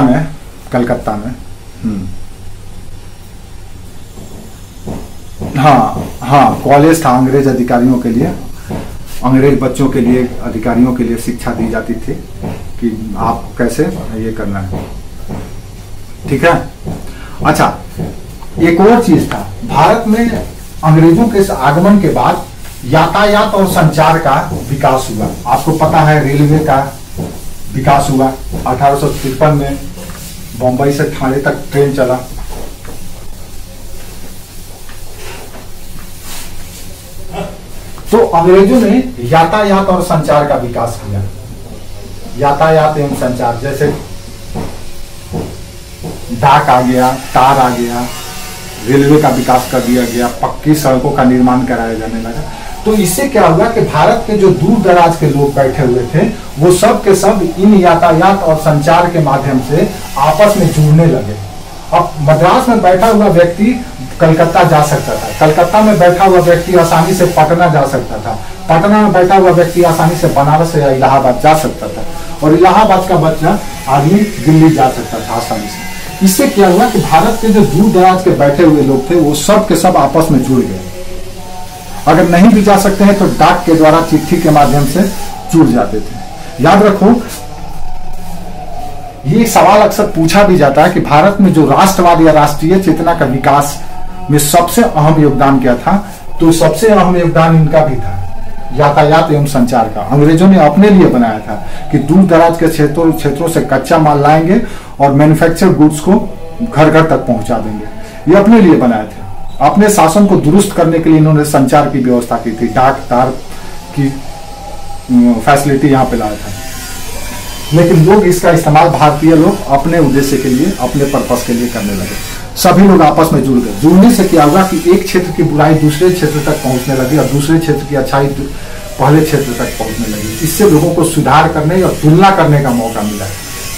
में हाँ कॉलेज था अंग्रेज अधिकारियों के लिए, अंग्रेज बच्चों के लिए, अधिकारियों के लिए शिक्षा दी जाती थी कि आप कैसे ये करना है। ठीक है। अच्छा, एक और चीज था, भारत में अंग्रेजों के आगमन के बाद यातायात और संचार का विकास हुआ। आपको पता है रेलवे का विकास हुआ। 1853 में बम्बई से ठाणे तक ट्रेन चला। तो अंग्रेजों ने यातायात और संचार का विकास किया। यातायात एवं संचार, जैसे डाक आ गया, तार आ गया, रेलवे का विकास कर दिया गया, पक्की सड़कों का निर्माण कराया जाने लगा। तो इससे क्या हुआ कि भारत के जो दूर दराज के लोग बैठे हुए थे, वो सब के सब इन यातायात और संचार के माध्यम से आपस में जुड़ने लगे। अब मद्रास में बैठा हुआ व्यक्ति कलकत्ता जा सकता था, कलकत्ता में बैठा हुआ व्यक्ति आसानी से पटना जा सकता था, पटना में बैठा हुआ व्यक्ति आसानी से बनारस या इलाहाबाद जा सकता था, और इलाहाबाद का बच्चा आदमी दिल्ली जा सकता था आसानी से। इससे क्या हुआ कि भारत के जो दूर दराज के बैठे हुए लोग थे, वो सब के सब आपस में जुड़ गए। अगर नहीं भी जा सकते हैं तो डाक के द्वारा, चिट्ठी के माध्यम से जुड़ जाते थे। याद रखो, ये सवाल अक्सर पूछा भी जाता है कि भारत में जो राष्ट्रवाद या राष्ट्रीय चेतना का विकास में सबसे अहम योगदान क्या था, तो सबसे अहम योगदान इनका भी था, यातायात एवं संचार का। अंग्रेजों ने अपने लिए बनाया था कि दूर दराज के क्षेत्रों से कच्चा माल लाएंगे और मैन्युफैक्चर गुड्स को घर घर तक पहुंचा देंगे। ये अपने लिए बनाए थे। अपने शासन को दुरुस्त करने के लिए इन्होंने संचार की व्यवस्था की थी, डाक तार की फैसिलिटी यहाँ पे लाया था। लेकिन लोग इसका इस्तेमाल, भारतीय लोग, अपने उद्देश्य के लिए, अपने पर्पस के लिए करने लगे। सभी लोग आपस में जुड़ गए। जुड़ने से क्या हुआ कि एक क्षेत्र की बुराई दूसरे क्षेत्र तक पहुंचने लगी और दूसरे क्षेत्र की अच्छाई पहले क्षेत्र तक पहुंचने लगी। इससे लोगों को सुधार करने और तुलना करने का मौका मिला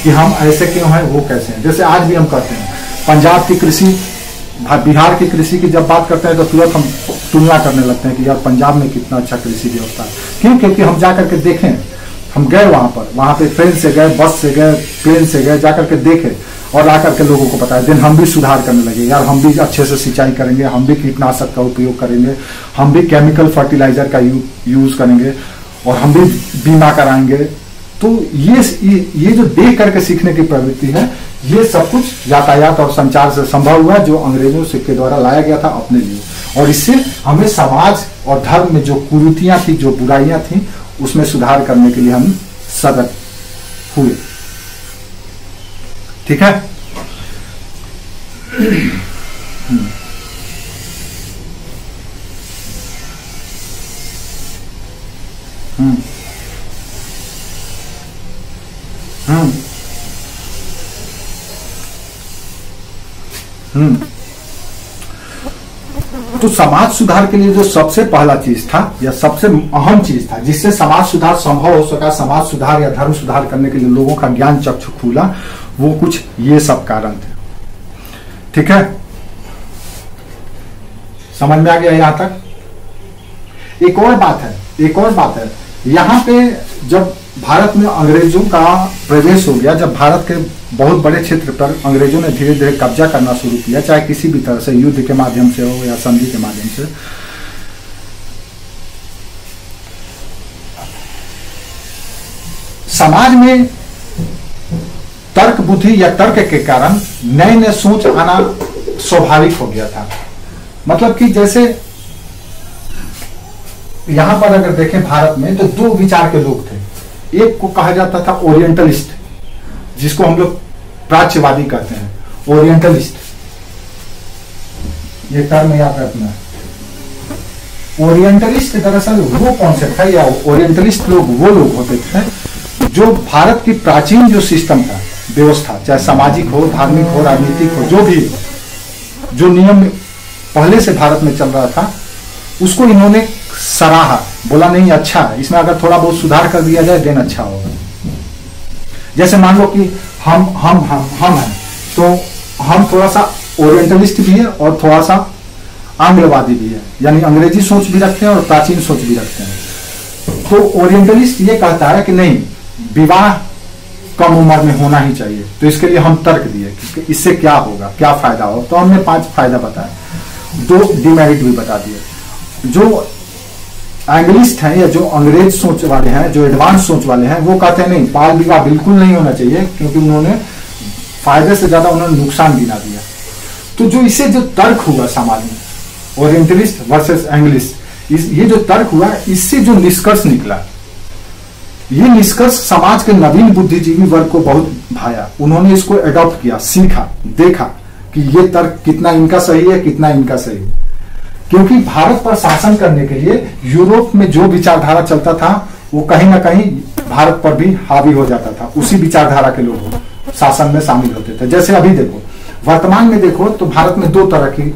कि हम ऐसे क्यों हैं, वो कैसे हैं। जैसे आज भी हम करते हैं, पंजाब की कृषि, बिहार की कृषि की जब बात करते हैं तो तुरंत हम तुलना करने लगते हैं कि यार पंजाब में कितना अच्छा कृषि व्यवस्था है। क्यों? क्योंकि हम जाकर के देखें, हम गए वहां पे ट्रेन से गए, बस से गए, प्लेन से गए, जाकर के देखे और आकर के लोगों को बताया। दिन हम भी सुधार करने लगे, यार हम भी अच्छे से सिंचाई करेंगे, हम भी कीटनाशक का उपयोग करेंगे, हम भी केमिकल फर्टिलाइजर का यूज करेंगे और हम भी बीमा कराएंगे। तो ये जो देख करके सीखने की प्रवृत्ति है, ये सब कुछ यातायात और संचार से संभव हुआ, जो अंग्रेजों के द्वारा लाया गया था अपने लिए। और इससे हमें समाज और धर्म में जो कुरीतियां थी, जो बुराइयां थी, उसमें सुधार करने के लिए हम सजग हुए। ठीक है। तो समाज सुधार के लिए जो सबसे पहला चीज था या सबसे अहम चीज था जिससे समाज सुधार संभव हो सका, समाज सुधार या धर्म सुधार करने के लिए लोगों का ज्ञान चक्षु खुला, वो कुछ ये सब कारण थे। ठीक है, समझ में आ गया यहां तक? एक और बात है, यहां पे जब भारत में अंग्रेजों का प्रवेश हो गया, जब भारत के बहुत बड़े क्षेत्र पर अंग्रेजों ने धीरे धीरे कब्जा करना शुरू किया, चाहे किसी भी तरह से, युद्ध के माध्यम से हो या संधि के माध्यम से, समाज में तर्क बुद्धि या तर्क के कारण नए नए सोच आना स्वाभाविक हो गया था। मतलब कि जैसे यहां पर अगर देखें भारत में तो दो विचार के लोग थे। एक को कहा जाता था ओरिएंटलिस्ट, जिसको हम लोग प्राच्यवादी कहते हैं, ओरिएंटलिस्ट, ये टर्म याद रखना। ओरिएंटलिस्ट दरअसल वो कॉन्सेप्ट है, या ओरिएंटलिस्ट लोग वो लोग होते थे जो भारत की प्राचीन जो सिस्टम था, व्यवस्था, चाहे सामाजिक हो, धार्मिक हो, राजनीतिक हो, जो भी जो नियम पहले से भारत में चल रहा था, उसको इन्होंने सराहा, बोला नहीं अच्छा है, इसमें अगर थोड़ा बहुत सुधार कर दिया जाए देन अच्छा होगा। जैसे मान लो कि हम हैं, तो हम थोड़ा सा ओरिएंटलिस्ट भी है और थोड़ा सा आंग्लवादी भी है, यानी अंग्रेजी सोच भी रखते हैं और प्राचीन सोच भी रखते हैं। तो ओरिएंटलिस्ट ये कहता है कि नहीं, विवाह कम उम्र में होना ही चाहिए, तो इसके लिए हम तर्क दिए कि इससे क्या होगा, क्या फायदा हो। तो हमने 5 फायदा बताया, 2 डिमेरिट भी बता दिए। जो एंग्लिस्ट हैं या जो अंग्रेज सोच वाले हैं, जो एडवांस सोच वाले हैं, वो कहते हैं नहीं, बाल विवाह बिल्कुल नहीं होना चाहिए, क्योंकि उन्होंने फायदे से ज्यादा उन्होंने नुकसान गिना दिया। तो जो इसे जो तर्क हुआ समाज में, ओरिएंटलिस्ट वर्सेस एंग्लिस्ट, ये जो तर्क हुआ, इससे जो निष्कर्ष निकला, ये निष्कर्ष समाज के नवीन बुद्धिजीवी वर्ग को बहुत भाया। उन्होंने इसको एडॉप्ट किया, सीखा, देखा कि ये तर्क कितना इनका सही है, कितना इनका सही है। क्योंकि भारत पर शासन करने के लिए यूरोप में जो विचारधारा चलता था, वो कहीं ना कहीं भारत पर भी हावी हो जाता था। उसी विचारधारा के लोग शासन में शामिल होते थे। जैसे अभी देखो, वर्तमान में देखो तो भारत में 2 तरह की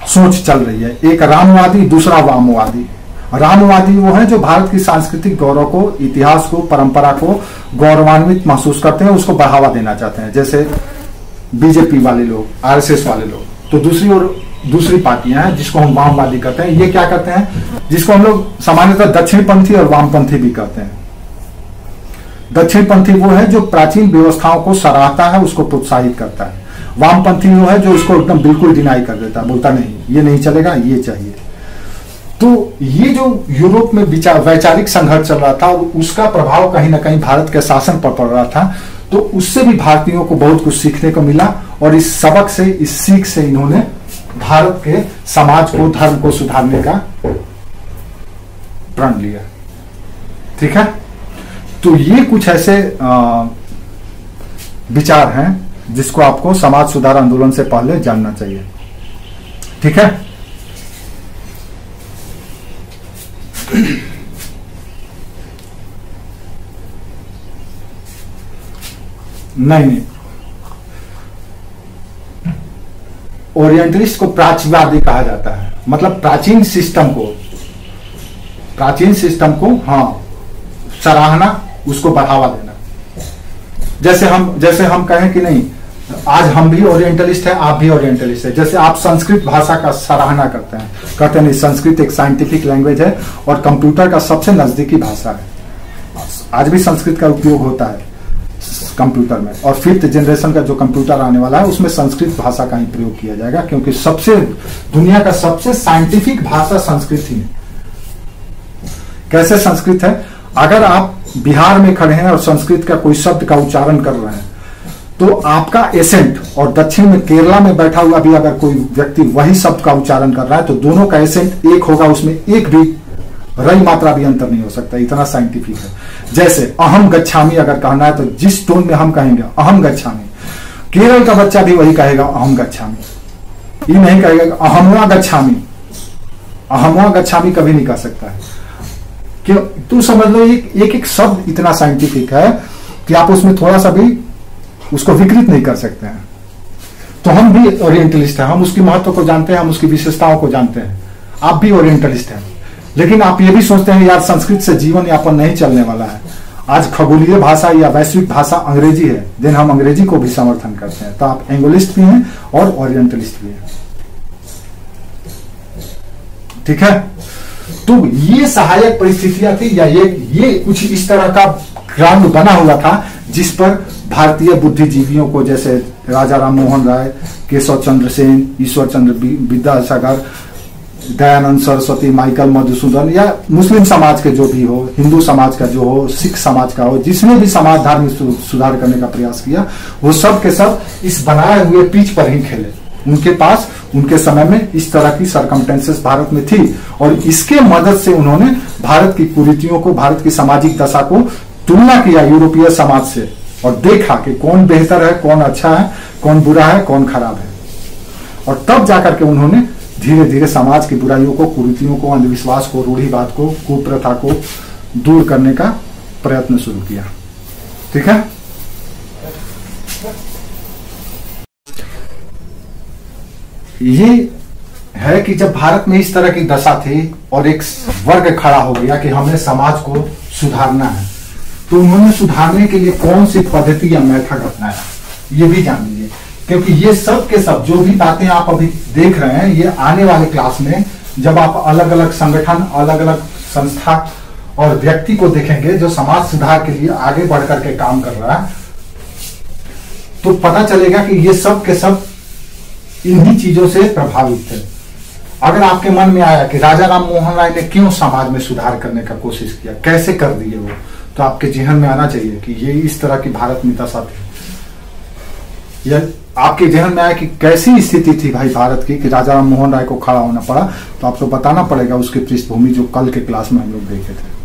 सोच चल रही है, एक रामवादी, दूसरा वामवादी। रामवादी वो है जो भारत की सांस्कृतिक गौरव को, इतिहास को, परंपरा को गौरवान्वित महसूस करते हैं, उसको बढ़ावा देना चाहते हैं, जैसे बीजेपी वाले लोग, आरएसएस वाले लोग। तो दूसरी ओर दूसरी पार्टियां हैं जिसको हम वामवादी कहते हैं। ये क्या करते हैं, जिसको हम लोग सामान्यतः दक्षिणपंथी और वामपंथी भी कहते हैं। दक्षिणपंथी वो है जो प्राचीन व्यवस्थाओं को सराहता है, उसको प्रोत्साहित करता है। वामपंथी वो है जो उसको एकदम बिल्कुल डिनाई कर देता है, बोलता नहीं, ये नहीं चलेगा, ये चाहिए। तो ये जो यूरोप में वैचारिक संघर्ष चल रहा था, उसका प्रभाव कहीं ना कहीं भारत के शासन पर पड़ रहा था। तो उससे भी भारतीयों को बहुत कुछ सीखने को मिला, और इस सबक से, इस सीख से इन्होंने भारत के समाज को, धर्म को सुधारने का प्रण लिया। ठीक है, तो ये कुछ ऐसे विचार हैं जिसको आपको समाज सुधार आंदोलन से पहले जानना चाहिए। ठीक है, नहीं, ओरिएंटलिस्ट को प्राच्यवादी कहा जाता है, मतलब प्राचीन सिस्टम को हाँ सराहना, उसको बढ़ावा देना। जैसे हम कहें कि नहीं, आज हम भी ओरिएंटलिस्ट हैं, आप भी ओरिएंटलिस्ट हैं। जैसे आप संस्कृत भाषा का सराहना करते हैं, कहते नहीं संस्कृत एक साइंटिफिक लैंग्वेज है और कंप्यूटर का सबसे नजदीकी भाषा है। आज भी संस्कृत का उपयोग होता है कंप्यूटर में, और 5th जनरेशन का जो कंप्यूटर आने वाला है उसमें संस्कृत भाषा का ही प्रयोग किया जाएगा, क्योंकि दुनिया का सबसे साइंटिफिक भाषा संस्कृत ही है। कैसे संस्कृत है, अगर आप बिहार में खड़े हैं और संस्कृत का कोई शब्द का उच्चारण कर रहे हैं, तो आपका एसेंट, और दक्षिण में केरला में बैठा हुआ भी अगर कोई व्यक्ति वही शब्द का उच्चारण कर रहा है, तो दोनों का एसेंट एक होगा, उसमें एक भी रई मात्रा भी अंतर नहीं हो सकता, इतना साइंटिफिक है। जैसे अहम गच्छामी अगर कहना है, तो जिस टोन में हम कहेंगे अहम गच्छामी, केरल का बच्चा भी वही कहेगा अहम गच्छामी, ये नहीं कहेगा अहमवा गच्छामी। अहमवा गच्छामी कभी नहीं कह सकता है, क्यों? तो समझ लो एक शब्द इतना साइंटिफिक है कि आप उसमें थोड़ा सा भी उसको विकृत नहीं कर सकते हैं। तो हम भी ओरिएंटलिस्ट हैं, हम उसकी महत्व को जानते हैं, हम उसकी विशेषताओं को जानते हैं। आप भी ओरिएंटलिस्ट हैं, लेकिन आप ये भी सोचते हैं यार संस्कृत से जीवन यापन नहीं चलने वाला है, आज खगोलीय भाषा या वैश्विक भाषा अंग्रेजी है, देन हम अंग्रेजी को भी समर्थन करते हैं। तो आप एंग्लिस्ट भी हैं और ओरिएंटलिस्ट भी हैं, ठीक है। तो ये सहायक परिस्थितियां थी, या ये कुछ इस तरह का ग्राउंड बना हुआ था जिस पर भारतीय बुद्धिजीवियों को, जैसे राजा राम मोहन राय, केशव चंद्र सेन, ईश्वर चंद्र विद्यासागर, दयानंद सरस्वती, माइकल मधुसूदन, या मुस्लिम समाज के जो भी हो, हिंदू समाज का जो हो, सिख समाज का हो, जिसने भी समाज धार्मिक सुधार करने का प्रयास किया, वो सब के सब इस बनाए हुए पिच पर ही खेले। उनके पास उनके समय में इस तरह की सरकमटेंसेस भारत में थी, और इसके मदद से उन्होंने भारत की कुरीतियों को, भारत की सामाजिक दशा को तुलना किया यूरोपीय समाज से, और देखा कि कौन बेहतर है, कौन अच्छा है, कौन बुरा है, कौन खराब है। और तब जाकर के उन्होंने धीरे धीरे समाज की बुराइयों को, कुरीतियों को, अंधविश्वास को, रूढ़िवाद को, कुप्रथा को दूर करने का प्रयत्न शुरू किया, ठीक है। ये है कि जब भारत में इस तरह की दशा थी और एक वर्ग खड़ा हो गया कि हमें समाज को सुधारना है, तो उन्होंने सुधारने के लिए कौन सी पद्धति या मेथड अपनाया, ये भी जान लीजिए। क्योंकि ये सब के सब जो भी बातें आप अभी देख रहे हैं, ये आने वाले क्लास में जब आप अलग अलग संगठन, अलग अलग संस्था और व्यक्ति को देखेंगे जो समाज सुधार के लिए आगे बढ़ करके काम कर रहा है, तो पता चलेगा कि ये सब के सब इन्हीं चीजों से प्रभावित थे। अगर आपके मन में आया कि राजा राम मोहन राय ने क्यों समाज में सुधार करने का कोशिश किया, कैसे कर दिए वो, तो आपके जहन में आना चाहिए कि ये इस तरह की भारत में दशा थी। या आपके जहन में आया कि कैसी स्थिति थी भाई भारत की कि राजा राम मोहन राय को खड़ा होना पड़ा, तो आपको बताना पड़ेगा उसकी पृष्ठभूमि जो कल के क्लास में हम लोग देखे थे।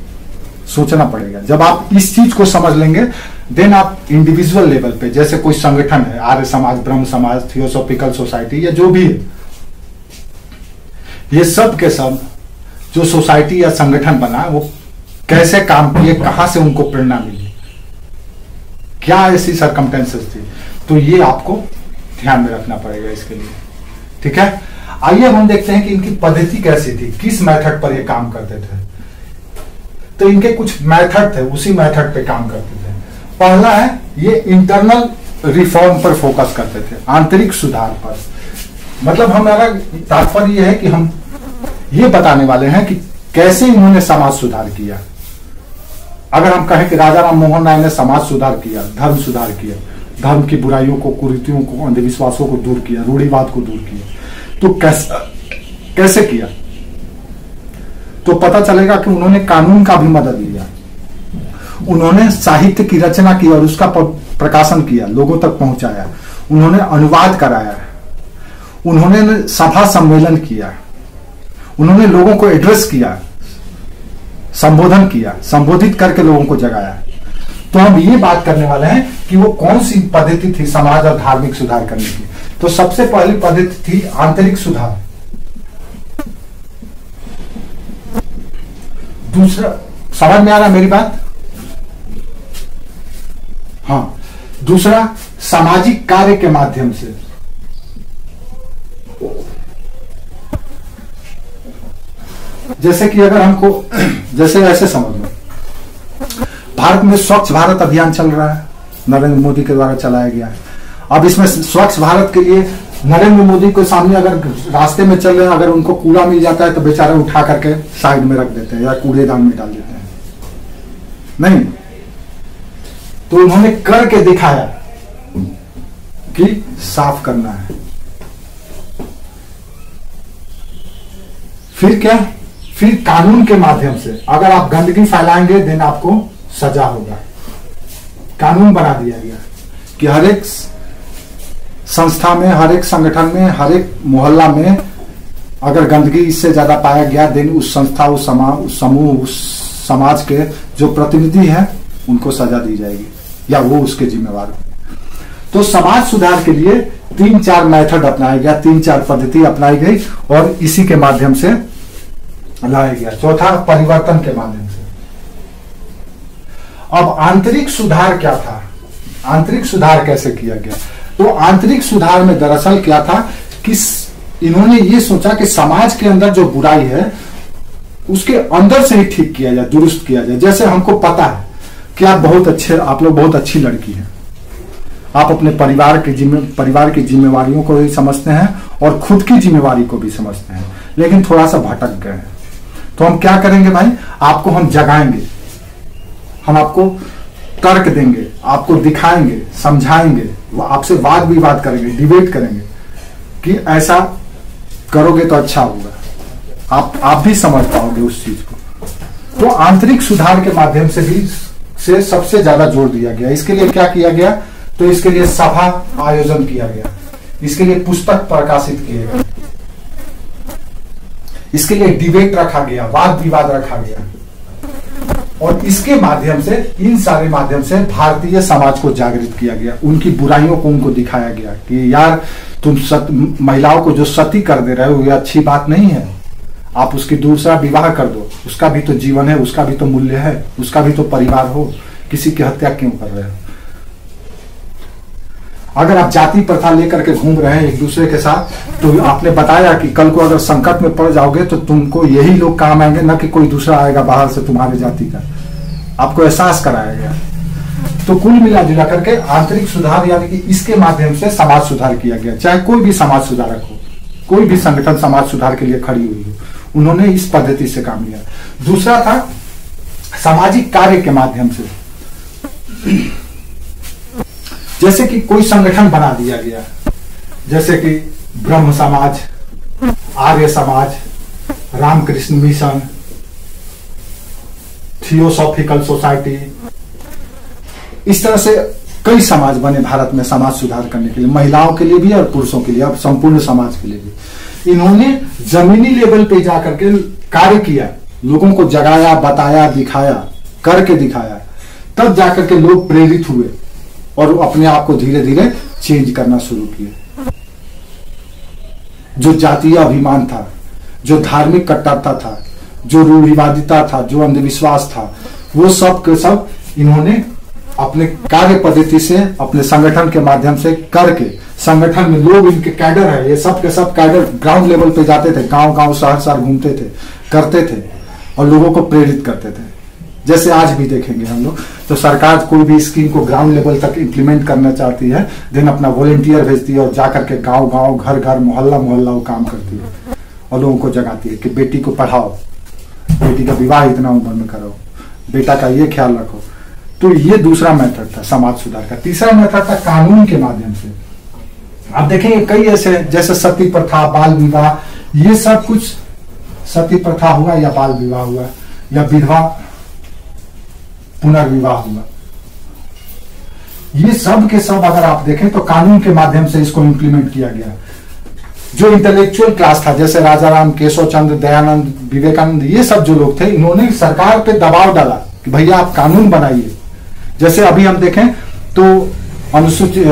सोचना पड़ेगा। जब आप इस चीज को समझ लेंगे, देन आप इंडिविजुअल लेवल पे, जैसे कोई संगठन है, आर्य समाज, ब्रह्म समाज, थियोसॉफिकल सोसाइटी या जो भी है, ये सब के सब जो सोसाइटी या संगठन बना, वो कैसे काम किए, कहां से उनको प्रेरणा मिली, क्या ऐसी सरकमटेंसेस थी, तो ये आपको ध्यान में रखना पड़ेगा इसके लिए, ठीक है। आइए हम देखते हैं कि इनकी पद्धति कैसी थी, किस मेथड पर ये काम करते थे। तो इनके कुछ मेथड थे, उसी मेथड पे काम करते थे। पहला है, ये इंटरनल रिफॉर्म पर फोकस करते थे, आंतरिक सुधार पर। मतलब हमारा तात्पर्य यह है कि हम ये बताने वाले हैं कि कैसे इन्होंने समाज सुधार किया। अगर हम कहें कि राजा राम मोहन राय ने समाज सुधार किया, धर्म सुधार किया, धर्म की बुराइयों को, कुरीतियों को, अंधविश्वासों को दूर किया, रूढ़िवाद को दूर किया, तो कैसे किया, तो पता चलेगा कि उन्होंने कानून का भी मदद लिया, उन्होंने साहित्य की रचना की और उसका प्रकाशन किया, लोगों तक पहुंचाया, उन्होंने अनुवाद कराया, उन्होंने सभा सम्मेलन किया, उन्होंने लोगों को एड्रेस किया, संबोधन किया, संबोधित करके लोगों को जगाया। तो हम ये बात करने वाले हैं कि वो कौन सी पद्धति थी समाज और धार्मिक सुधार करने की। तो सबसे पहली पद्धति थी आंतरिक सुधार। दूसरा, समझ में आ रहा मेरी बात? हाँ, दूसरा सामाजिक कार्य के माध्यम से। जैसे कि अगर हमको, जैसे ऐसे समझ लो, भारत में स्वच्छ भारत अभियान चल रहा है, नरेंद्र मोदी के द्वारा चलाया गया है। अब इसमें स्वच्छ भारत के लिए नरेंद्र मोदी को सामने अगर रास्ते में चल रहे हैं, अगर उनको कूड़ा मिल जाता है तो बेचारे उठा करके साइड में रख देते हैं या कूड़ेदान में डाल देते हैं, नहीं। तो उन्होंने करके दिखाया कि साफ करना है। फिर क्या? फिर कानून के माध्यम से, अगर आप गंदगी फैलाएंगे देन आपको सजा होगा। कानून बना दिया गया कि हर एक संस्था में, हर एक संगठन में, हर एक मोहल्ला में अगर गंदगी इससे ज्यादा पाया गया, देन उस संस्था, उस समूह, उस समाज के जो प्रतिनिधि हैं उनको सजा दी जाएगी या वो उसके जिम्मेवार हो। तो समाज सुधार के लिए 3-4 मेथड अपनाया गया, 3-4 पद्धति अपनाई गई और इसी के माध्यम से लाया गया। चौथा, परिवर्तन के माध्यम से। अब आंतरिक सुधार क्या था? आंतरिक सुधार कैसे किया गया? तो आंतरिक सुधार में दरअसल क्या था कि इन्होंने ये सोचा कि समाज के अंदर जो बुराई है उसके अंदर से ही ठीक किया जाए, दुरुस्त किया जाए। जैसे हमको पता है कि आप लोग बहुत अच्छी लड़की हैं, आप अपने परिवार की जिम्मेवारियों को भी समझते हैं और खुद की जिम्मेवारी को भी समझते हैं, लेकिन थोड़ा सा भटक गए हैं। तो हम क्या करेंगे भाई, आपको हम जगाएंगे, हम आपको तर्क देंगे, आपको दिखाएंगे, समझाएंगे, आपसे वाद विवाद करेंगे, डिबेट करेंगे कि ऐसा करोगे तो अच्छा होगा, आप भी समझ पाओगे उस चीज को। तो आंतरिक सुधार के माध्यम से सबसे ज्यादा जोर दिया गया। इसके लिए क्या किया गया, तो इसके लिए सभा आयोजन किया गया, इसके लिए पुस्तक प्रकाशित किए गए, इसके लिए डिबेट रखा गया, वाद विवाद रखा गया, और इसके माध्यम से, इन सारे माध्यम से भारतीय समाज को जागृत किया गया, उनकी बुराइयों को उनको दिखाया गया कि यार तुम महिलाओं को जो सती कर दे रहे हो ये अच्छी बात नहीं है, आप उसकी दूसरा विवाह कर दो, उसका भी तो जीवन है, उसका भी तो मूल्य है, उसका भी तो परिवार हो, किसी की हत्या क्यों कर रहे हो। अगर आप जाति प्रथा लेकर के घूम रहे हैं एक दूसरे के साथ, तो आपने बताया कि कल को अगर संकट में पड़ जाओगे तो तुमको यही लोग काम आएंगे, न कि कोई दूसरा आएगा बाहर से तुम्हारे जाति का, आपको एहसास कराया गया। तो कुल मिला जुला करके आंतरिक सुधार यानी कि इसके माध्यम से समाज सुधार किया गया। चाहे कोई भी समाज सुधारक हो, कोई भी संगठन समाज सुधार के लिए खड़ी हुई हो, उन्होंने इस पद्धति से काम किया। दूसरा था सामाजिक कार्य के माध्यम से, जैसे कि कोई संगठन बना दिया गया, जैसे कि ब्रह्म समाज, Arya Samaj, Ramakrishna mission, theosophical society, इस तरह से कई समाज बने भारत में समाज सुधार करने के लिए, महिलाओं के लिए भी और पुरुषों के लिए, अब संपूर्ण समाज के लिए भी। इन्होंने जमीनी लेवल पे जाकर के कार्य किया, लोगों को जगाया, बताया, दिखाया, करके दिखाया, तब जाकर के लोग प्रेरित हुए और अपने आप को धीरे धीरे चेंज करना शुरू किए। जो जातीय अभिमान था, जो धार्मिक कट्टरता था, जो रूढ़िवादिता था, जो अंधविश्वास था, वो सब के सब इन्होंने अपने कार्य पद्धति से, अपने संगठन के माध्यम से करके, संगठन में लोग इनके कैडर है, ये सब के सब कैडर ग्राउंड लेवल पे जाते थे, गांव गांव शहर शहर घूमते थे, करते थे और लोगों को प्रेरित करते थे। जैसे आज भी देखेंगे हम लोग, तो सरकार कोई भी स्कीम को ग्राउंड लेवल तक इंप्लीमेंट करना चाहती है, देन अपना वॉलंटियर भेजती है और जाकर के गांव गांव, घर घर, मोहल्ला मोहल्ला वो काम करती है और लोगों को जगाती है कि बेटी को पढ़ाओ, बेटी का विवाह इतना उम्र में करो, बेटा का ये ख्याल रखो। तो ये दूसरा मेथड था समाज सुधार का। तीसरा मेथड था कानून के माध्यम से। आप देखेंगे कई ऐसे, जैसे सती प्रथा, बाल विवाह, ये सब कुछ, सती प्रथा हुआ या बाल विवाह हुआ या विधवा पुनर्विवाह हुआ, ये सब के सब अगर आप देखें तो कानून के माध्यम से इसको इंप्लीमेंट किया गया। जो इंटेलेक्चुअल क्लास था, जैसे राजाराम, केशव चंद्र, दयानंद, विवेकानंद, ये सब जो लोग थे, इन्होंने सरकार पे दबाव डाला कि भैया आप कानून बनाइए। जैसे अभी हम देखें तो अनुसूचित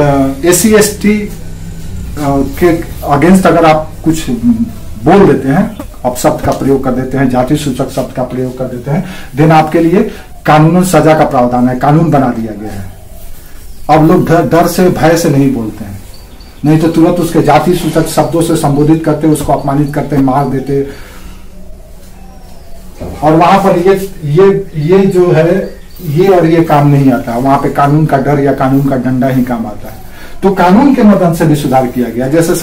SC ST के अगेंस्ट अगर आप कुछ बोल देते हैं, अपशब्द का प्रयोग कर देते हैं, जाति सूचक शब्द का प्रयोग कर देते हैं, देन आपके लिए कानूनन सजा का प्रावधान है, कानून बना दिया गया है। अब लोग डर से, भय से नहीं बोलते हैं, नहीं तो तुरंत उसके जाति सूचक शब्दों से संबोधित करते, उसको अपमानित करते, मार देते। और वहां पर ये जो है, ये और ये काम नहीं आता, वहां पे कानून का डर या कानून का डंडा ही काम आता है। तो कानून के मदद से भी सुधार किया गया। जैसे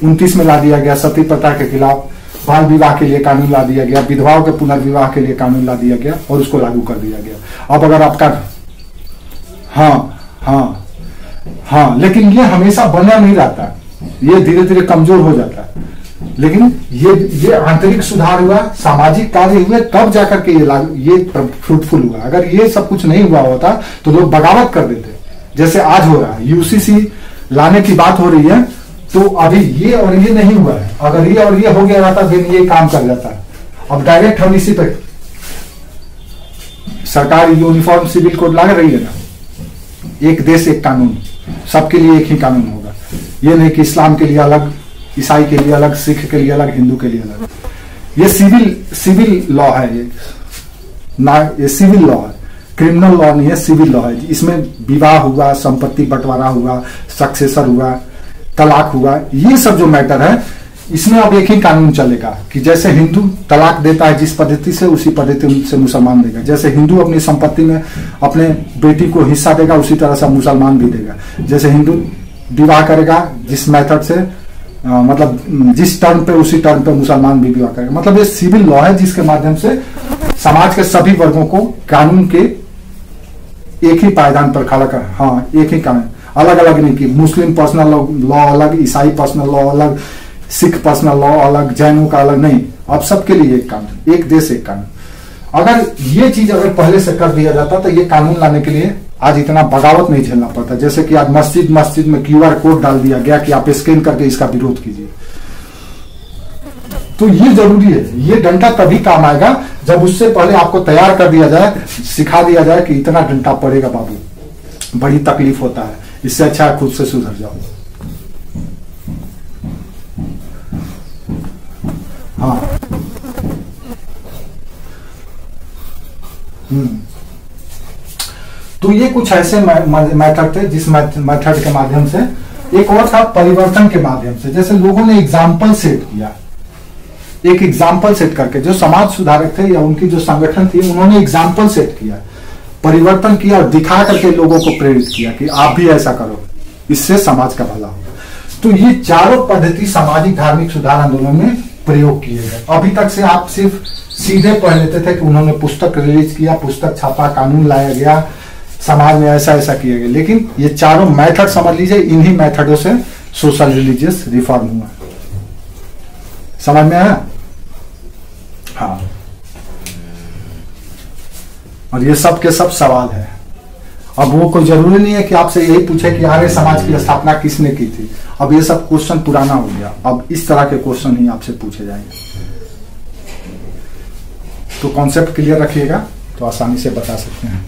19 में ला दिया गया सती प्रथा के खिलाफ, बाल विवाह के लिए कानून ला दिया गया, विधवाओं के पुनर्विवाह के लिए कानून ला दिया गया और उसको लागू कर दिया गया। अब अगर आपका हाँ, लेकिन ये हमेशा बना नहीं रहता, ये धीरे धीरे कमजोर हो जाता है। लेकिन ये आंतरिक सुधार हुआ, सामाजिक कार्य हुए, तब जाकर के ये फ्रूटफुल हुआ। अगर ये सब कुछ नहीं हुआ होता तो लोग बगावत कर देते, जैसे आज हो रहा है। UCC लाने की बात हो रही है, तो अभी ये और ये नहीं हुआ है। अगर ये और ये हो गया रहता फिर ये काम कर जाता है। अब डायरेक्ट हम इसी पे, सरकार यूनिफॉर्म सिविल कोड ला रही है ना, एक देश एक कानून, सबके लिए एक ही कानून होगा। ये नहीं कि इस्लाम के लिए अलग, ईसाई के लिए अलग, सिख के लिए अलग, हिंदू के लिए अलग। ये सिविल लॉ है, ये सिविल लॉ है। क्रिमिनल लॉ नहीं है, सिविल लॉ है। इसमें विवाह हुआ, संपत्ति बंटवारा हुआ, सक्सेसर हुआ, तलाक हुआ, ये सब जो मैटर है इसमें अब एक ही कानून चलेगा कि जैसे हिंदू तलाक देता है जिस पद्धति से, उसी पद्धति से मुसलमान देगा। जैसे हिंदू अपनी संपत्ति में अपने बेटी को हिस्सा देगा, उसी तरह से मुसलमान भी देगा। जैसे हिंदू विवाह करेगा जिस मेथड से, मतलब जिस टर्म पे, उसी टर्म पे मुसलमान भी विवाह करेगा। मतलब ये सिविल लॉ है जिसके माध्यम से समाज के सभी वर्गों को कानून के एक ही पायदान पर खड़ा कर, हाँ एक ही कानून, अलग अलग नहीं कि मुस्लिम पर्सनल लॉ अलग, ईसाई पर्सनल लॉ अलग, सिख पर्सनल लॉ अलग, जैनों का अलग, नहीं। अब सबके लिए एक कानून, एक देश एक कानून। अगर ये चीज अगर पहले से कर दिया जाता तो ये कानून लाने के लिए आज इतना बगावत नहीं झेलना पड़ता। जैसे कि आज मस्जिद में QR कोड डाल दिया गया कि आप स्कैन करके इसका विरोध कीजिए। तो ये जरूरी है, ये डंडा तभी काम आएगा जब उससे पहले आपको तैयार कर दिया जाए, सिखा दिया जाए कि इतना डंडा पड़ेगा बाबू, बड़ी तकलीफ होता है, इससे अच्छा है खुद से सुधर जाओ। हाँ तो ये कुछ ऐसे मेथड थे जिस मेथड के माध्यम से, एक और था परिवर्तन के माध्यम से। जैसे लोगों ने एग्जाम्पल सेट किया, एक एग्जाम्पल सेट करके, जो समाज सुधारक थे या उनकी जो संगठन थी, उन्होंने एग्जाम्पल सेट किया, परिवर्तन किया और दिखा करके लोगों को प्रेरित किया कि आप भी ऐसा करो, इससे समाज का भला होगा। तो ये चारों पद्धति सामाजिक धार्मिक सुधार आंदोलन में प्रयोग किए गए। अभी तक से आप सिर्फ सीधे पढ़ लेते थे कि उन्होंने पुस्तक रिलीज किया, पुस्तक छापा, कानून लाया गया, समाज में ऐसा ऐसा किया गया, लेकिन ये चारों मेथड समझ लीजिए, इन्हीं मेथडों से सोशल रिलीजियस रिफॉर्म हुआ। समझ में आया? हाँ। और ये सब के सब सवाल है। अब वो कोई जरूरी नहीं है कि आपसे यही पूछे कि आर्य समाज की स्थापना किसने की थी। अब ये सब क्वेश्चन पुराना हो गया, अब इस तरह के क्वेश्चन ही आपसे पूछे जाएंगे। तो कॉन्सेप्ट क्लियर रखिएगा तो आसानी से बता सकते हैं।